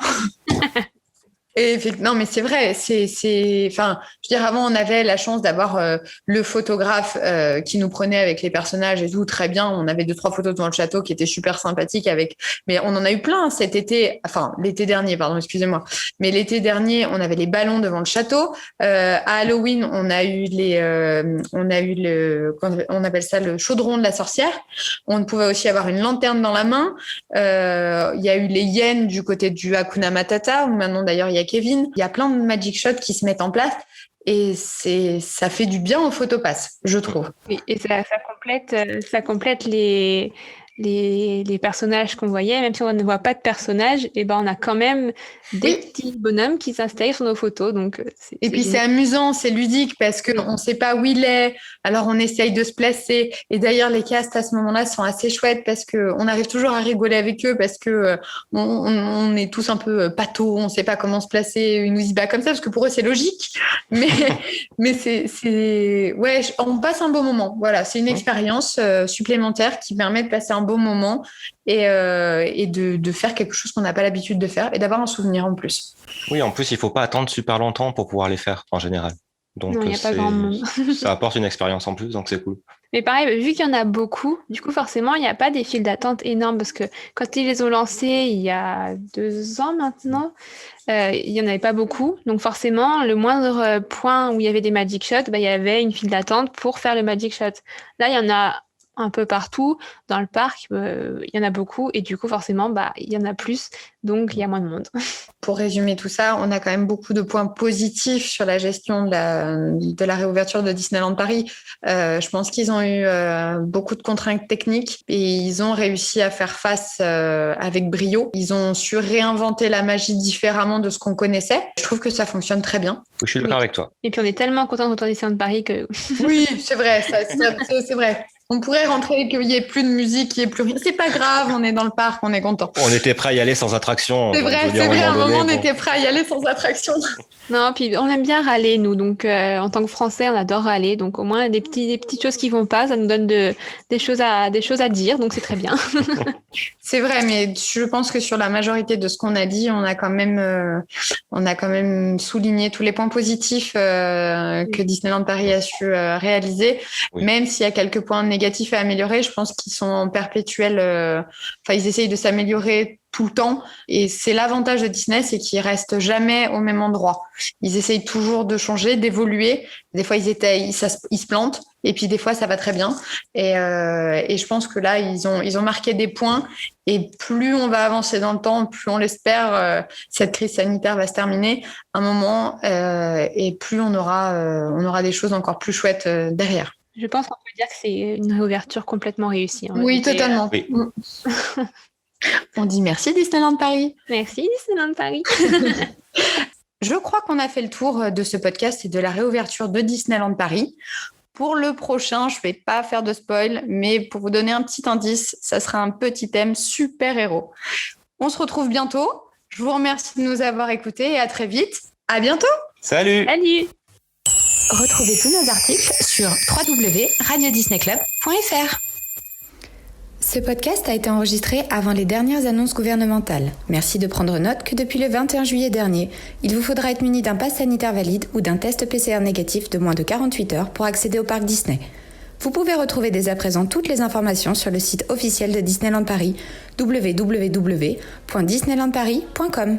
Et non, mais c'est vrai. Enfin, je veux dire, avant, on avait la chance d'avoir le photographe qui nous prenait avec les personnages et tout, très bien. On avait 2-3 photos devant le château qui étaient super sympathiques mais on en a eu plein cet été. Enfin, l'été dernier, pardon, excusez-moi. Mais l'été dernier, on avait les ballons devant le château. À Halloween, on appelle ça le chaudron de la sorcière. On pouvait aussi avoir une lanterne dans la main. Il y a eu les hyènes du côté du Hakuna Matata, où maintenant, d'ailleurs, il y a Kevin. Il y a plein de magic shots qui se mettent en place et ça fait du bien au Photopass, je trouve. Oui, et ça complète les personnages qu'on voyait, même si on ne voit pas de personnages, et ben on a quand même des petits bonhommes qui s'installent sur nos photos. Donc et puis c'est amusant, c'est ludique parce qu'on ne sait pas où il est, alors on essaye de se placer. Et d'ailleurs, les castes à ce moment-là sont assez chouettes parce qu'on arrive toujours à rigoler avec eux parce que on est tous un peu pâteaux, on ne sait pas comment se placer, ils nous y battent comme ça parce que pour eux c'est logique. Mais ouais, on passe un beau moment. Voilà, c'est une expérience supplémentaire qui permet de passer un beau moment et de faire quelque chose qu'on n'a pas l'habitude de faire et d'avoir un souvenir en plus. Oui, en plus, il ne faut pas attendre super longtemps pour pouvoir les faire en général. Donc, non, il n'y a pas grand monde. Ça apporte une expérience en plus, donc c'est cool. Mais pareil, vu qu'il y en a beaucoup, du coup, forcément, il n'y a pas des files d'attente énormes parce que quand ils les ont lancés il y a 2 ans maintenant, il n'y en avait pas beaucoup. Donc forcément, le moindre point où il y avait des Magic Shots, il y avait une file d'attente pour faire le Magic Shot. Là, il y en a un peu partout dans le parc, il y en a beaucoup et du coup forcément il y en a plus, donc il y a moins de monde. Pour résumer tout ça, on a quand même beaucoup de points positifs sur la gestion de la réouverture de Disneyland Paris. Je pense qu'ils ont eu beaucoup de contraintes techniques et ils ont réussi à faire face avec brio. Ils ont su réinventer la magie différemment de ce qu'on connaissait. Je trouve que ça fonctionne très bien. Je suis d'accord avec toi. Et puis on est tellement content de retourner à Disneyland Paris que... Oui, c'est vrai, c'est vrai. On pourrait rentrer, qu'il n'y ait plus de musique, qu'il n'y ait plus rien. C'est pas grave, on est dans le parc, on est content. On était prêt à y aller sans attraction. C'est vrai, à un moment, on était prêt à y aller sans attraction. Non, puis on aime bien râler, nous. Donc, en tant que Français, on adore râler. Donc, au moins, des petites choses qui vont pas, ça nous donne des choses à dire. Donc, c'est très bien. C'est vrai, mais je pense que sur la majorité de ce qu'on a dit, on a quand même souligné tous les points positifs que Disneyland Paris a su réaliser. Oui. Même s'il y a quelques points négatifs à améliorer, je pense qu'ils sont en perpétuel. Ils essayent de s'améliorer tout le temps. Et c'est l'avantage de Disney, c'est qu'ils restent jamais au même endroit. Ils essayent toujours de changer, d'évoluer. Des fois, ils se plantent. Et puis, des fois, ça va très bien. Et je pense que là, ils ont marqué des points. Et plus on va avancer dans le temps, plus on l'espère, cette crise sanitaire va se terminer un moment. Et plus on aura des choses encore plus chouettes derrière. Je pense qu'on peut dire que c'est une réouverture complètement réussie. Oui, totalement. Oui. On dit merci Disneyland Paris. Merci Disneyland Paris. Je crois qu'on a fait le tour de ce podcast et de la réouverture de Disneyland Paris. Pour le prochain, je ne vais pas faire de spoil, mais pour vous donner un petit indice, ça sera un petit thème super-héros. On se retrouve bientôt. Je vous remercie de nous avoir écoutés et à très vite. À bientôt. Salut. Salut. Retrouvez tous nos articles sur www.radiodisneyclub.fr. Ce podcast a été enregistré avant les dernières annonces gouvernementales. Merci de prendre note que depuis le 21 juillet dernier, il vous faudra être muni d'un pass sanitaire valide ou d'un test PCR négatif de moins de 48 heures pour accéder au parc Disney. Vous pouvez retrouver dès à présent toutes les informations sur le site officiel de Disneyland Paris, www.disneylandparis.com.